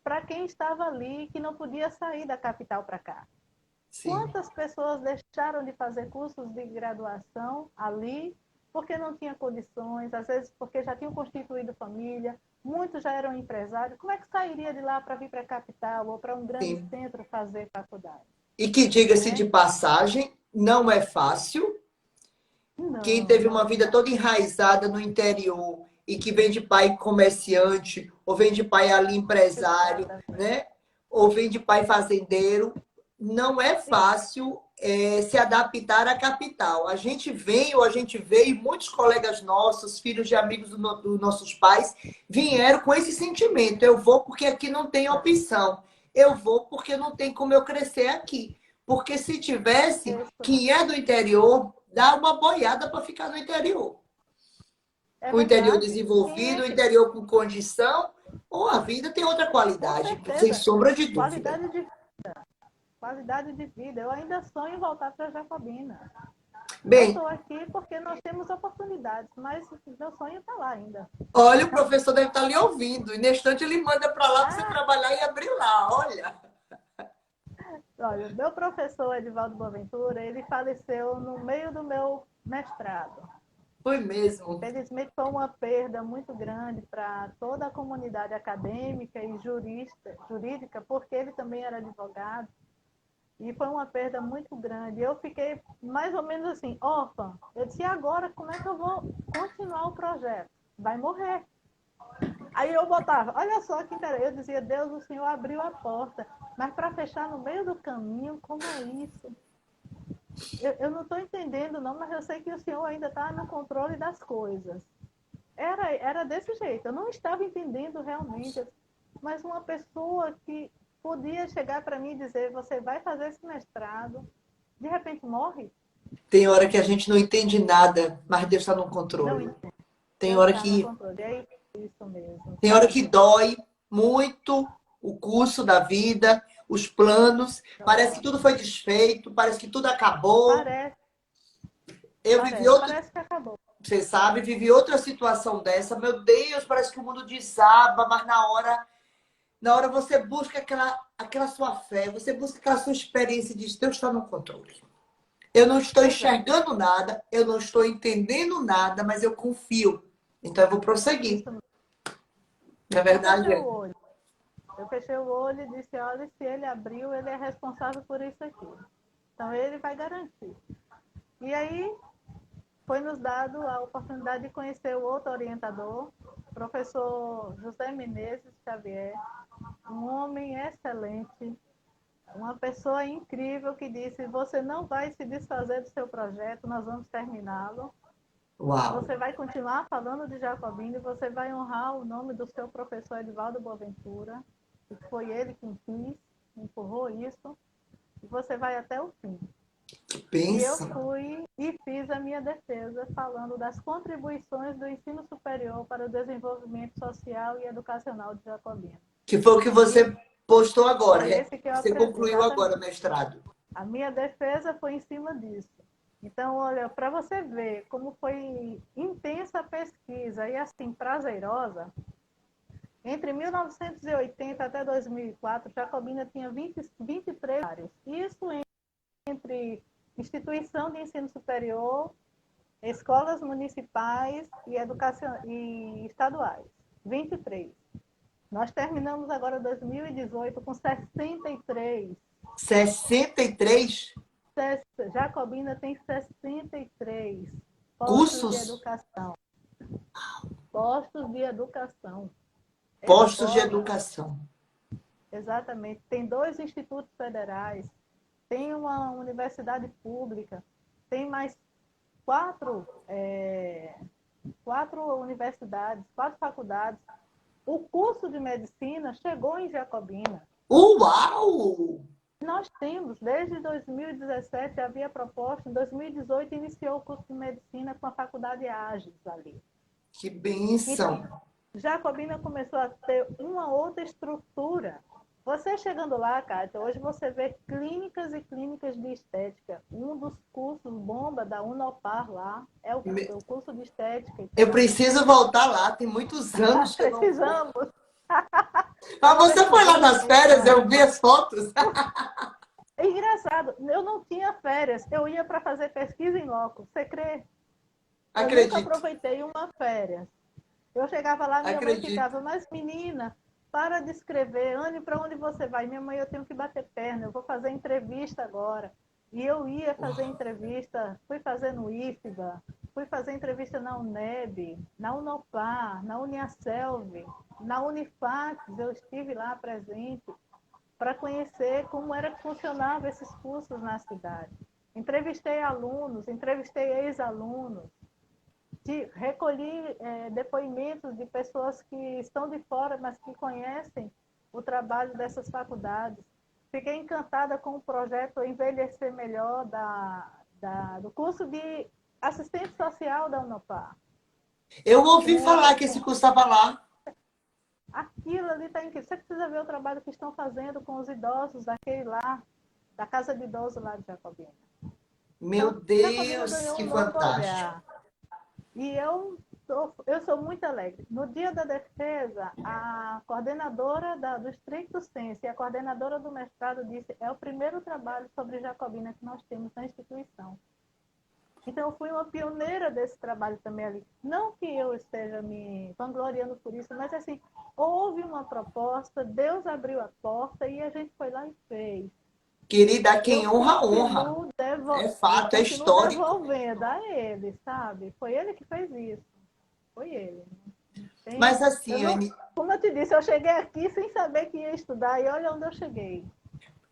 para quem estava ali que não podia sair da capital para cá. Sim. Quantas pessoas deixaram de fazer cursos de graduação ali porque não tinham condições, às vezes porque já tinham constituído família, muitos já eram empresários. Como é que sairia de lá para vir para a capital ou para um grande Sim. centro fazer faculdade? E que, diga-se de passagem, não é fácil. Não, quem teve uma vida toda enraizada no interior e que vem de pai comerciante, ou vem de pai ali empresário, né? Ou vem de pai fazendeiro, não é fácil se adaptar à capital. A gente veio, e muitos colegas nossos, filhos de amigos dos nossos pais, vieram com esse sentimento. Eu vou porque aqui não tem opção. Eu vou porque não tem como eu crescer aqui. Porque se tivesse, quem é do interior dá uma boiada para ficar no interior. É O interior verdade. desenvolvido, o Gente, interior com condição, ou a vida tem outra com qualidade, sem certeza. sombra de dúvida. Qualidade de, qualidade de vida. Eu ainda sonho em voltar para Jacobina. Eu Bem, estou aqui porque nós temos oportunidades, mas meu sonho está lá ainda. olha, o professor deve estar lhe ouvindo. E nesse instante ele manda para lá para você Ah, trabalhar e abrir lá. Olha, olha, meu professor Edivaldo Boaventura, ele faleceu no meio do meu mestrado. foi mesmo. Infelizmente foi uma perda muito grande para toda a comunidade acadêmica e jurídica, porque ele também era advogado. E foi uma perda muito grande. Eu fiquei mais ou menos assim, órfã. Eu disse, e agora como é que eu vou continuar o projeto? Vai morrer. Aí eu botava, olha só que interessante. Eu dizia, Deus, o Senhor abriu a porta. Mas para fechar no meio do caminho, como é isso? Eu não estou entendendo, não, mas eu sei que o Senhor ainda está no controle das coisas. Era desse jeito. Eu não estava entendendo realmente. Mas uma pessoa que podia chegar para mim e dizer, você vai fazer esse mestrado, de repente morre? Tem hora que a gente não entende nada, mas Deus está no Não controle. entende. Tem Deus hora está no que, controle. É isso mesmo, tem hora que sabe? dói muito o curso da vida, os planos. Parece que tudo foi desfeito, parece que tudo acabou. Parece, Eu vivi outra, parece que acabou. você sabe, vivi outra situação dessa. Meu Deus, parece que o mundo desaba, mas na hora você busca aquela sua fé, você busca aquela sua experiência de Deus está no controle. Eu não estou Pois é, enxergando nada, eu não estou entendendo nada, mas eu confio. Então eu vou prosseguir. isso mesmo. Na Eu verdade fechei o é. olho. Eu fechei o olho e disse, olha, se ele abriu, ele é responsável por isso aqui. Então ele vai garantir. E aí foi nos dado a oportunidade de conhecer o outro orientador, o professor José Menezes Xavier, um homem excelente, uma pessoa incrível que disse, você não vai se desfazer do seu projeto, nós vamos terminá-lo. Uau. Você vai continuar falando de Jacobina e você vai honrar o nome do seu professor Edivaldo Boaventura, que foi ele quem quis, empurrou isso, e você vai até o fim. E eu Pensa. fui e fiz a minha defesa falando das contribuições do ensino superior para o desenvolvimento social e educacional de Jacobina. Que foi o que E você postou agora. foi esse que eu Você aprendi, concluiu agora o exatamente. mestrado. A minha defesa foi em cima disso. Então, olha, para você ver como foi intensa a pesquisa e assim prazerosa, entre 1980 até 2004, Jacobina tinha 23 áreas. Isso entre instituição de ensino superior, escolas municipais e, educação, e estaduais. 23. Nós terminamos agora 2018 com 63. 63 Jacobina tem 63 postos de cursos, educação. Postos de educação. postos de Escolas, educação. exatamente. Tem 2 institutos federais, tem uma universidade pública, tem mais 4, 4 universidades, 4 faculdades. O curso de medicina chegou em Jacobina. Uau! Nós temos, desde 2017 havia proposta, em 2018 iniciou o curso de medicina com a faculdade Agis ali. Que Então, bênção! Jacobina começou a ter uma outra estrutura. Você chegando lá, Kátia, hoje você vê clínicas e clínicas de estética. Um dos cursos bomba da Unopar lá é o curso de estética e Eu tratamento. preciso voltar lá, tem muitos anos que eu não vou. Precisamos. Mas Nós você foi lá precisamos nas férias, voltar. eu vi as fotos. É engraçado, eu não tinha férias, eu ia para fazer pesquisa em loco. Você crê? Eu nunca Acredito, aproveitei uma férias. Eu chegava lá, minha mãe acredito. ficava, mas menina, para de escrever, Anne, para onde você vai? Minha mãe, eu tenho que bater perna, eu vou fazer entrevista agora. E eu ia fazer entrevista, fui fazer no IFBA, fui fazer entrevista na UNEB, na Unopar, na Uniaselv, na Unifax, eu estive lá presente para conhecer como era que funcionava esses cursos na cidade. Entrevistei alunos, entrevistei ex-alunos, recolhi depoimentos de pessoas que estão de fora, mas que conhecem o trabalho dessas faculdades. Fiquei encantada com o projeto Envelhecer Melhor do curso de assistente social da Unopar. Eu ouvi falar que esse curso estava lá. Aquilo ali está incrível. Você precisa ver o trabalho que estão fazendo com os idosos daquele lá, da Casa de Idoso lá de Jacobina. Meu Então, Jacobina Deus, ganhou que um novo fantástico. olhar. E eu sou muito alegre. No dia da defesa, a coordenadora do Stricto Sensu e a coordenadora do mestrado disse: é o primeiro trabalho sobre Jacobina que nós temos na instituição. Então, eu fui uma pioneira desse trabalho também ali. Não que eu esteja me vangloriando por isso, mas assim, houve uma proposta, Deus abriu a porta e a gente foi lá e fez. Querida, quem Eu honra, honra. continuo, É eu fato, é continuo histórico. devolvendo a ele, sabe? Foi ele que fez isso. Foi ele. Mas Eu assim, não, Anne, como eu te disse, eu cheguei aqui sem saber que ia estudar e olha onde eu cheguei.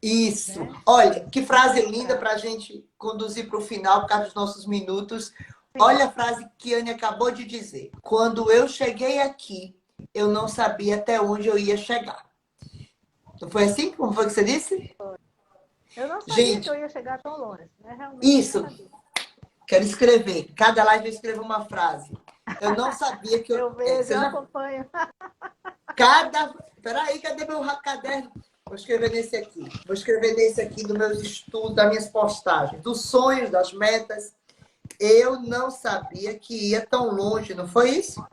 isso. Né? Olha, que frase linda Mostrar. para a gente conduzir para o final, por causa dos nossos minutos. Sim, Olha a frase que a Anne acabou de dizer. Quando eu cheguei aqui, eu não sabia até onde eu ia chegar. Não foi assim? Como foi que você disse? eu não sabia que eu Gente, ia chegar tão longe. Né? Realmente eu não isso. sabia. Quero escrever. Cada live eu escrevo uma frase. Eu não sabia que eu. Eu vejo, Você eu já. acompanho. Cada. Peraí, cadê meu caderno? Vou escrever nesse aqui. Vou escrever nesse aqui dos meus estudos, das minhas postagens, dos sonhos, das metas. Eu não sabia que ia tão longe, não foi isso?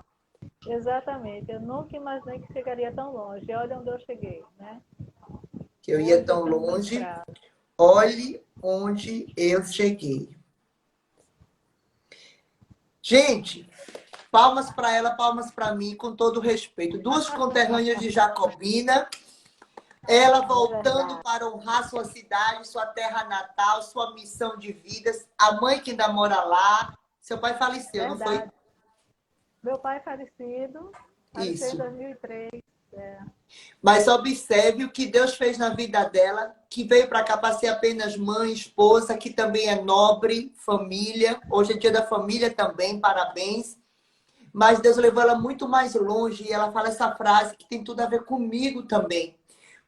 Exatamente. Eu nunca imaginei que chegaria tão longe. E olha onde eu cheguei, né? Que eu ia Hoje eu tão tenho um longe. mestrado. Olhe onde eu cheguei. Gente, palmas para ela, palmas para mim, com todo respeito. Duas conterrâneas de Jacobina. Ela É voltando verdade. para honrar sua cidade, sua terra natal, sua missão de vidas. A mãe que ainda mora lá. Seu pai faleceu, não foi? Verdade. Meu pai faleceu em Isso. 2003. É, Mas observe o que Deus fez na vida dela, que veio para cá para ser apenas mãe, esposa, que também é nobre, família. Hoje é dia da família também, parabéns. Mas Deus levou ela muito mais longe e ela fala essa frase que tem tudo a ver comigo também.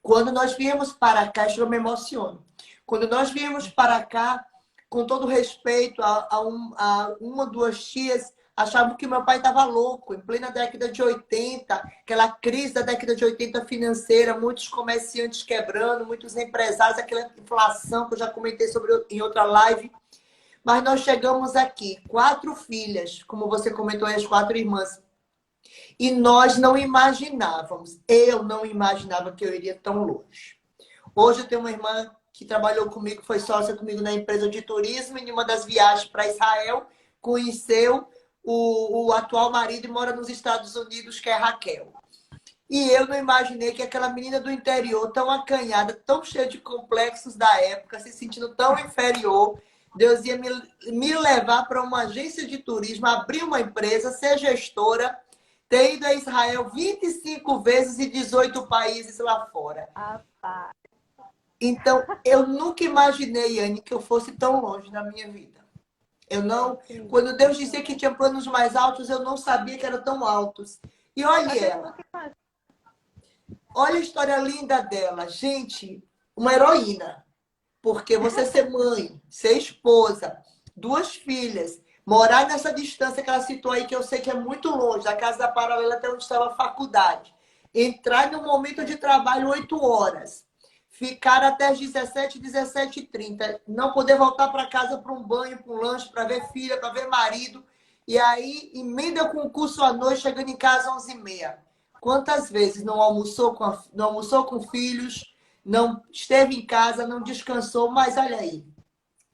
Quando nós viemos para cá, isso eu me emociono. Quando nós viemos para cá, com todo respeito a uma, duas tias, achavam que meu pai estava louco, em plena década de 80, aquela crise da década de 80 financeira, muitos comerciantes quebrando, muitos empresários, aquela inflação que eu já comentei sobre em outra live. Mas nós chegamos aqui, quatro filhas, como você comentou, as quatro irmãs. E nós não imaginávamos, eu não imaginava que eu iria tão longe. Hoje eu tenho uma irmã que trabalhou comigo, foi sócia comigo na empresa de turismo, e em uma das viagens para Israel, conheceu o atual marido e mora nos Estados Unidos, que é Raquel. E eu não imaginei que aquela menina do interior, tão acanhada, tão cheia de complexos da época, se sentindo tão inferior, Deus ia me levar para uma agência de turismo, abrir uma empresa, ser gestora, ter ido a Israel 25 vezes e 18 países lá fora. rapaz. Então, eu nunca imaginei, Anne, que eu fosse tão longe na minha vida. Eu É não, incrível. quando Deus dizia que tinha planos mais altos, eu não sabia que eram tão altos. E A olhe gente ela, nunca imagina. olha a história linda dela, gente, uma heroína. Porque você ser mãe, ser esposa, duas filhas, morar nessa distância que ela citou aí, que eu sei que é muito longe, da casa da paralela até onde estava a faculdade. Entrar no momento de trabalho 8 horas. Ficar até as 17, 17h30. Não poder voltar para casa para um banho, para um lanche, para ver filha, para ver marido. E aí, emenda com o curso à noite, chegando em casa às 11h30. Quantas vezes não almoçou com filhos, não esteve em casa, não descansou, mas olha aí,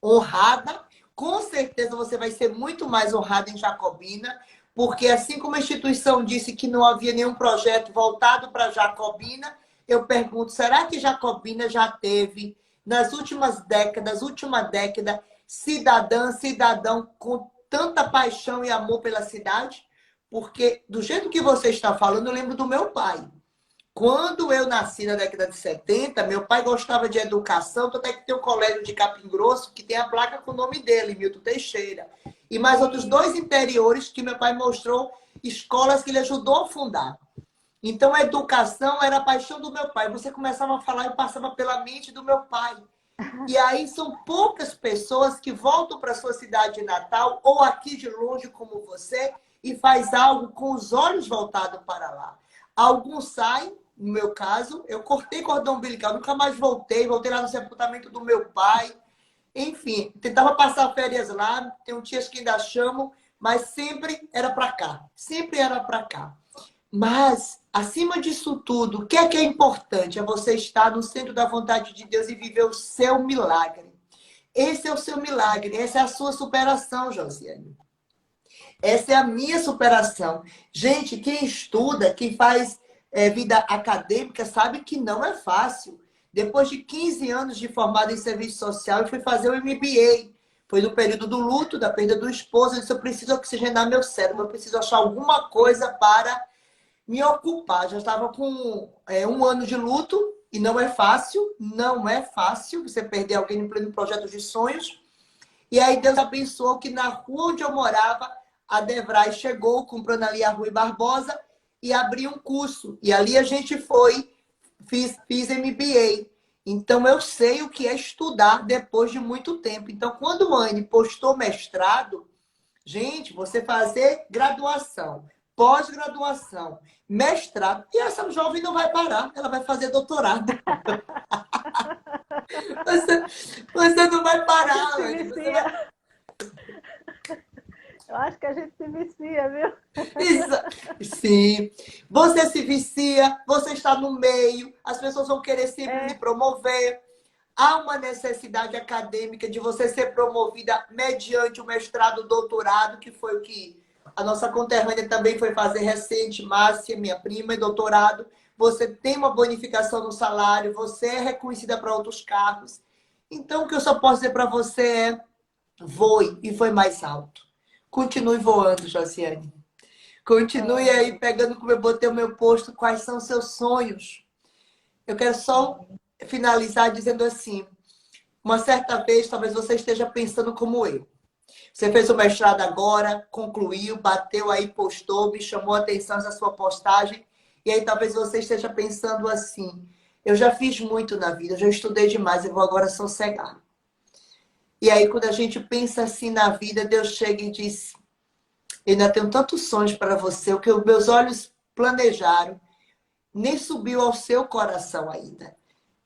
honrada, com certeza você vai ser muito mais honrada em Jacobina, porque assim como a instituição disse que não havia nenhum projeto voltado para Jacobina, eu pergunto, será que Jacobina já teve, nas última década, cidadão com tanta paixão e amor pela cidade? Porque do jeito que você está falando, eu lembro do meu pai. Quando eu nasci na década de 70, meu pai gostava de educação, tanto é que tem um colégio de Capim Grosso que tem a placa com o nome dele, Milton Teixeira. E mais outros Sim, dois interiores que meu pai mostrou, escolas que ele ajudou a fundar. Então, a educação era a paixão do meu pai. Você começava a falar e passava pela mente do meu pai. E aí são poucas pessoas que voltam para sua cidade natal ou aqui de longe como você e faz algo com os olhos voltados para lá. Alguns saem, no meu caso, eu cortei cordão umbilical, nunca mais voltei lá no sepultamento do meu pai. Enfim, tentava passar férias lá, tem um tias que ainda chamam, mas sempre era para cá. Sempre era para cá. Mas, acima disso tudo, o que é importante? É você estar no centro da vontade de Deus e viver o seu milagre. Esse é o seu milagre, essa é a sua superação, Josiane. Essa é a minha superação. Gente, quem estuda, quem faz vida acadêmica, sabe que não é fácil. Depois de 15 anos de formado em serviço social, eu fui fazer o MBA. Foi no período do luto, da perda do esposo. Eu disse, eu preciso oxigenar meu cérebro, eu preciso achar alguma coisa para me ocupar. Já estava com um ano de luto e não é fácil, não é fácil você perder alguém no pleno projeto de sonhos. E aí Deus abençoou que na rua onde eu morava, a Devrai chegou, comprando ali a Rui Barbosa e abriu um curso. E ali a gente foi, fiz MBA. Então eu sei o que é estudar depois de muito tempo. Então quando a Anne postou mestrado, gente, você fazer graduação, pós-graduação, mestrado, e essa jovem não vai parar, ela vai fazer doutorado. Você não vai parar, Anne. Você vai... Eu acho que a gente se vicia, viu? Sim. Você se vicia, você está no meio, as pessoas vão querer sempre lhe promover. Há uma necessidade acadêmica de você ser promovida mediante o mestrado, o doutorado, que foi o que a nossa conterrânea também foi fazer recente, Márcia, minha prima, doutorado. Você tem uma bonificação no salário, você é reconhecida para outros cargos. Então, o que eu só posso dizer para você é voe e foi mais alto. Continue voando, Josiane. Continue aí pegando como eu botei o meu posto, quais são os seus sonhos. Eu quero só finalizar dizendo assim, uma certa vez, talvez você esteja pensando como eu. Você fez o mestrado agora, concluiu, bateu aí, postou, me chamou a atenção essa sua postagem. E aí talvez você esteja pensando assim, eu já fiz muito na vida, eu já estudei demais, eu vou agora sossegar. E aí quando a gente pensa assim na vida, Deus chega e diz, eu ainda tenho tantos sonhos para você, o que os meus olhos planejaram, nem subiu ao seu coração ainda.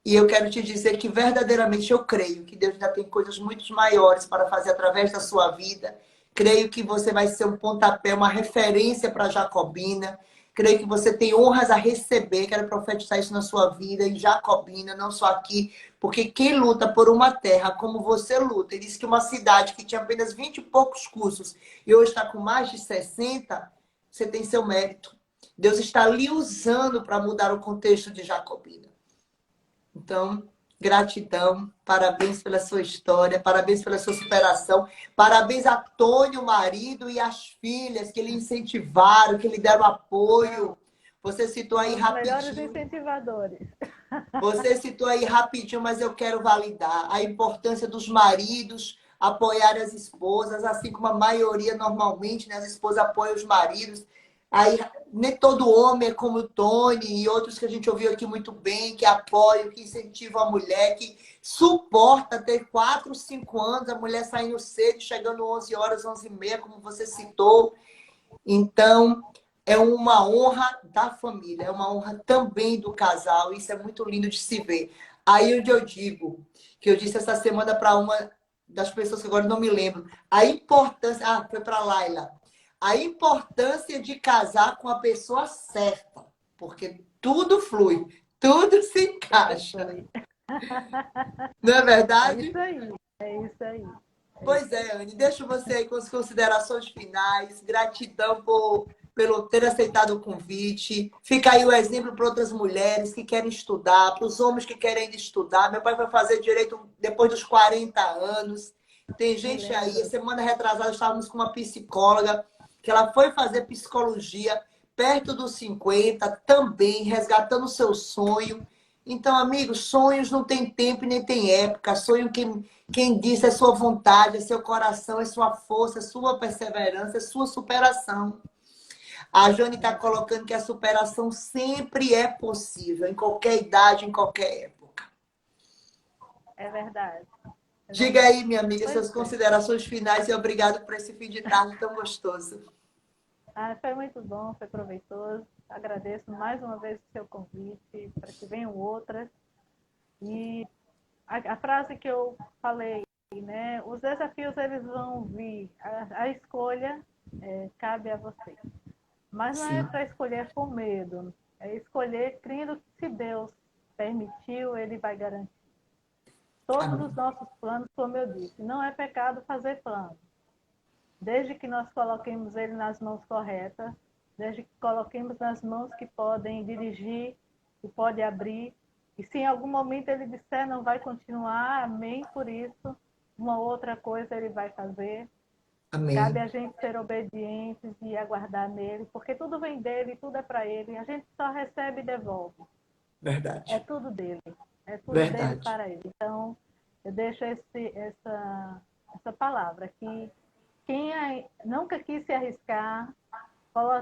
E eu quero te dizer que verdadeiramente eu creio que Deus ainda tem coisas muito maiores para fazer através da sua vida. Creio que você vai ser um pontapé, uma referência para a Jacobina. Creio que você tem honras a receber. Quero profetizar isso na sua vida, em Jacobina, não só aqui. Porque quem luta por uma terra como você luta, ele disse que uma cidade que tinha apenas 20 e poucos cursos e hoje está com mais de 60, você tem seu mérito. Deus está lhe usando para mudar o contexto de Jacobina. Então, gratidão, parabéns pela sua história, parabéns pela sua superação, parabéns a Tony, o marido, e as filhas que lhe incentivaram, que lhe deram apoio. Você citou aí Os melhores rapidinho. incentivadores. Você citou aí rapidinho, mas eu quero validar a importância dos maridos apoiarem as esposas, assim como a maioria normalmente, né, as esposas apoiam os maridos. Aí nem todo homem é como o Tony e outros que a gente ouviu aqui muito bem, que apoiam, que incentivam a mulher, que suporta ter 4, 5 anos, a mulher saindo cedo, chegando 11 horas, 11h30, como você citou. Então, é uma honra da família, é uma honra também do casal. Isso é muito lindo de se ver. Aí onde eu digo, que eu disse essa semana para uma das pessoas que agora não me lembro, a importância. Ah, foi para a Laila. A importância de casar com a pessoa certa, porque tudo flui, tudo se encaixa. Não é É verdade? isso aí, é isso aí. Pois é, Anne, deixo você aí com as considerações finais. Gratidão pelo ter aceitado o convite. Fica aí o exemplo para outras mulheres que querem estudar, para os homens que querem estudar. Meu pai vai fazer direito depois dos 40 anos. Tem gente aí, semana retrasada estávamos com uma psicóloga, que ela foi fazer psicologia perto dos 50, também resgatando o seu sonho. Então, amigos, sonhos não tem tempo e nem tem época. Sonho quem diz é sua vontade, é seu coração, é sua força, é sua perseverança, é sua superação. A Jane está colocando que a superação sempre é possível, em qualquer idade, em qualquer época. É verdade. É Diga verdade. aí, minha amiga, Pois suas é. considerações finais e obrigado por esse fim de tarde tão gostoso. Foi muito bom, foi proveitoso. Agradeço mais uma vez o seu convite, para que venham outras. E a frase que eu falei, né? Os desafios eles vão vir, a escolha cabe a você. Mas não é Sim. para escolher com medo, é escolher crendo que se Deus permitiu, Ele vai garantir. Todos os Amém. nossos planos, como eu disse, não é pecado fazer plano. Desde que nós coloquemos ele nas mãos corretas, desde que coloquemos nas mãos que podem dirigir, que podem abrir, e se em algum momento ele disser não vai continuar, amém por isso, uma outra coisa ele vai fazer. Cabe Amém. a gente ser obedientes e aguardar nele, porque tudo vem dele, tudo é para ele, a gente só recebe e devolve. É Verdade. tudo dele, é tudo dele Verdade. para ele. Então, eu deixo essa palavra que quem nunca quis se arriscar,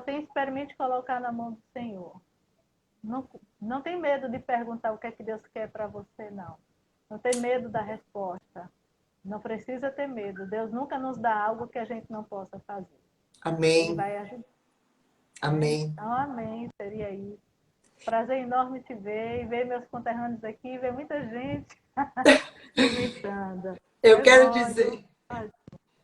experimente colocar na mão do Senhor. Não, não tem medo de perguntar o que é que Deus quer para você, não. Não tem medo da resposta. Não precisa ter medo. Deus nunca nos dá algo que a gente não possa fazer. Ele Amém. vai ajudar. Né? Amém. Então, amém. Seria isso. Prazer enorme te ver e ver meus conterrâneos aqui, ver muita gente imitando. Eu quero Evódio, dizer,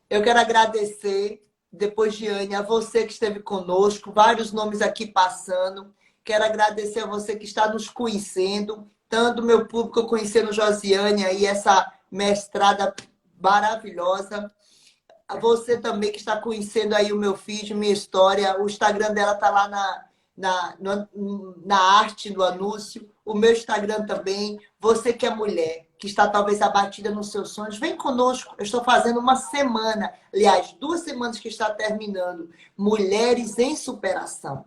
eu quero agradecer, depois de Anne, a você que esteve conosco, vários nomes aqui passando. Quero agradecer a você que está nos conhecendo, tanto meu público conhecendo Josiane aí, essa mestrada maravilhosa. A você também que está conhecendo aí o meu feed, minha história. O Instagram dela tá lá na arte do anúncio. O meu Instagram também. Você que é mulher, que está talvez abatida nos seus sonhos, vem conosco. Eu estou fazendo uma semana, aliás, 2 semanas que está terminando. Mulheres em Superação.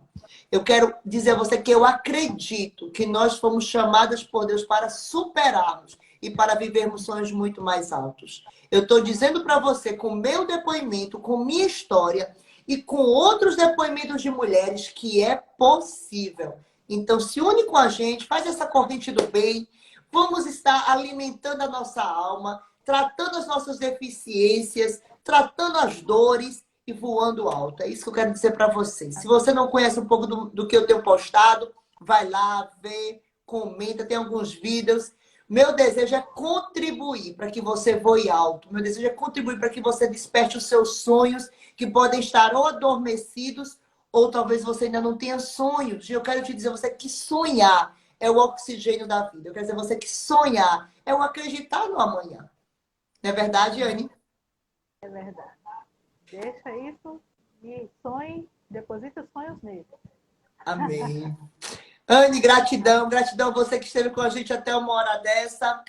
Eu quero dizer a você que eu acredito que nós fomos chamadas por Deus para superarmos e para vivermos sonhos muito mais altos. Eu estou dizendo para você, com meu depoimento, com minha história e com outros depoimentos de mulheres, que é possível. Então, se une com a gente, faz essa corrente do bem. Vamos estar alimentando a nossa alma, tratando as nossas deficiências, tratando as dores e voando alto. É isso que eu quero dizer para vocês. Se você não conhece um pouco do que eu tenho postado, vai lá, vê, comenta, tem alguns vídeos. Meu desejo é contribuir para que você voe alto. Meu desejo é contribuir para que você desperte os seus sonhos, que podem estar ou adormecidos, ou talvez você ainda não tenha sonhos. E eu quero te dizer, você que sonhar é o oxigênio da vida. Eu quero dizer, você que sonhar é o acreditar no amanhã. Não é verdade, Anne? é verdade. Deixa isso e sonhe, deposita os sonhos nele. Amém. Anne, gratidão. Gratidão a você que esteve com a gente até uma hora dessa.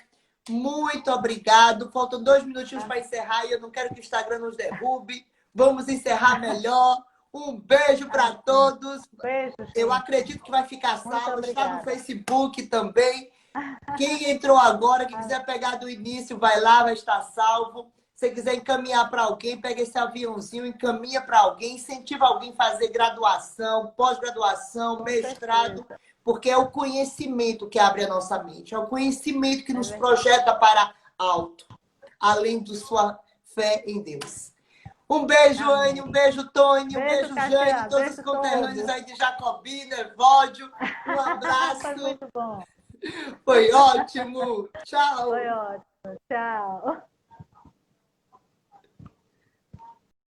Muito obrigado. Faltam 2 minutinhos para encerrar e eu não quero que o Instagram nos derrube. Vamos encerrar melhor. Um beijo para todos. Beijo, Eu gente. acredito que vai ficar Muito salvo. Está no obrigada. Facebook também. Quem entrou agora, que quiser pegar do início, vai lá, vai estar salvo. Se quiser encaminhar para alguém, pega esse aviãozinho, encaminha para alguém, incentiva alguém a fazer graduação, pós-graduação, Com mestrado, certeza. porque é o conhecimento que abre a nossa mente, é o conhecimento que É nos verdade. projeta para alto, além de sua fé em Deus. Um beijo, Anne, Amém. um beijo, Tony, um Beijo, beijo, Jane, Kátia. todos os Beijo conterrâneos todos. aí de Jacobina, Evódio. Um Foi abraço. muito bom. Foi ótimo. Foi Tchau. ótimo. Tchau.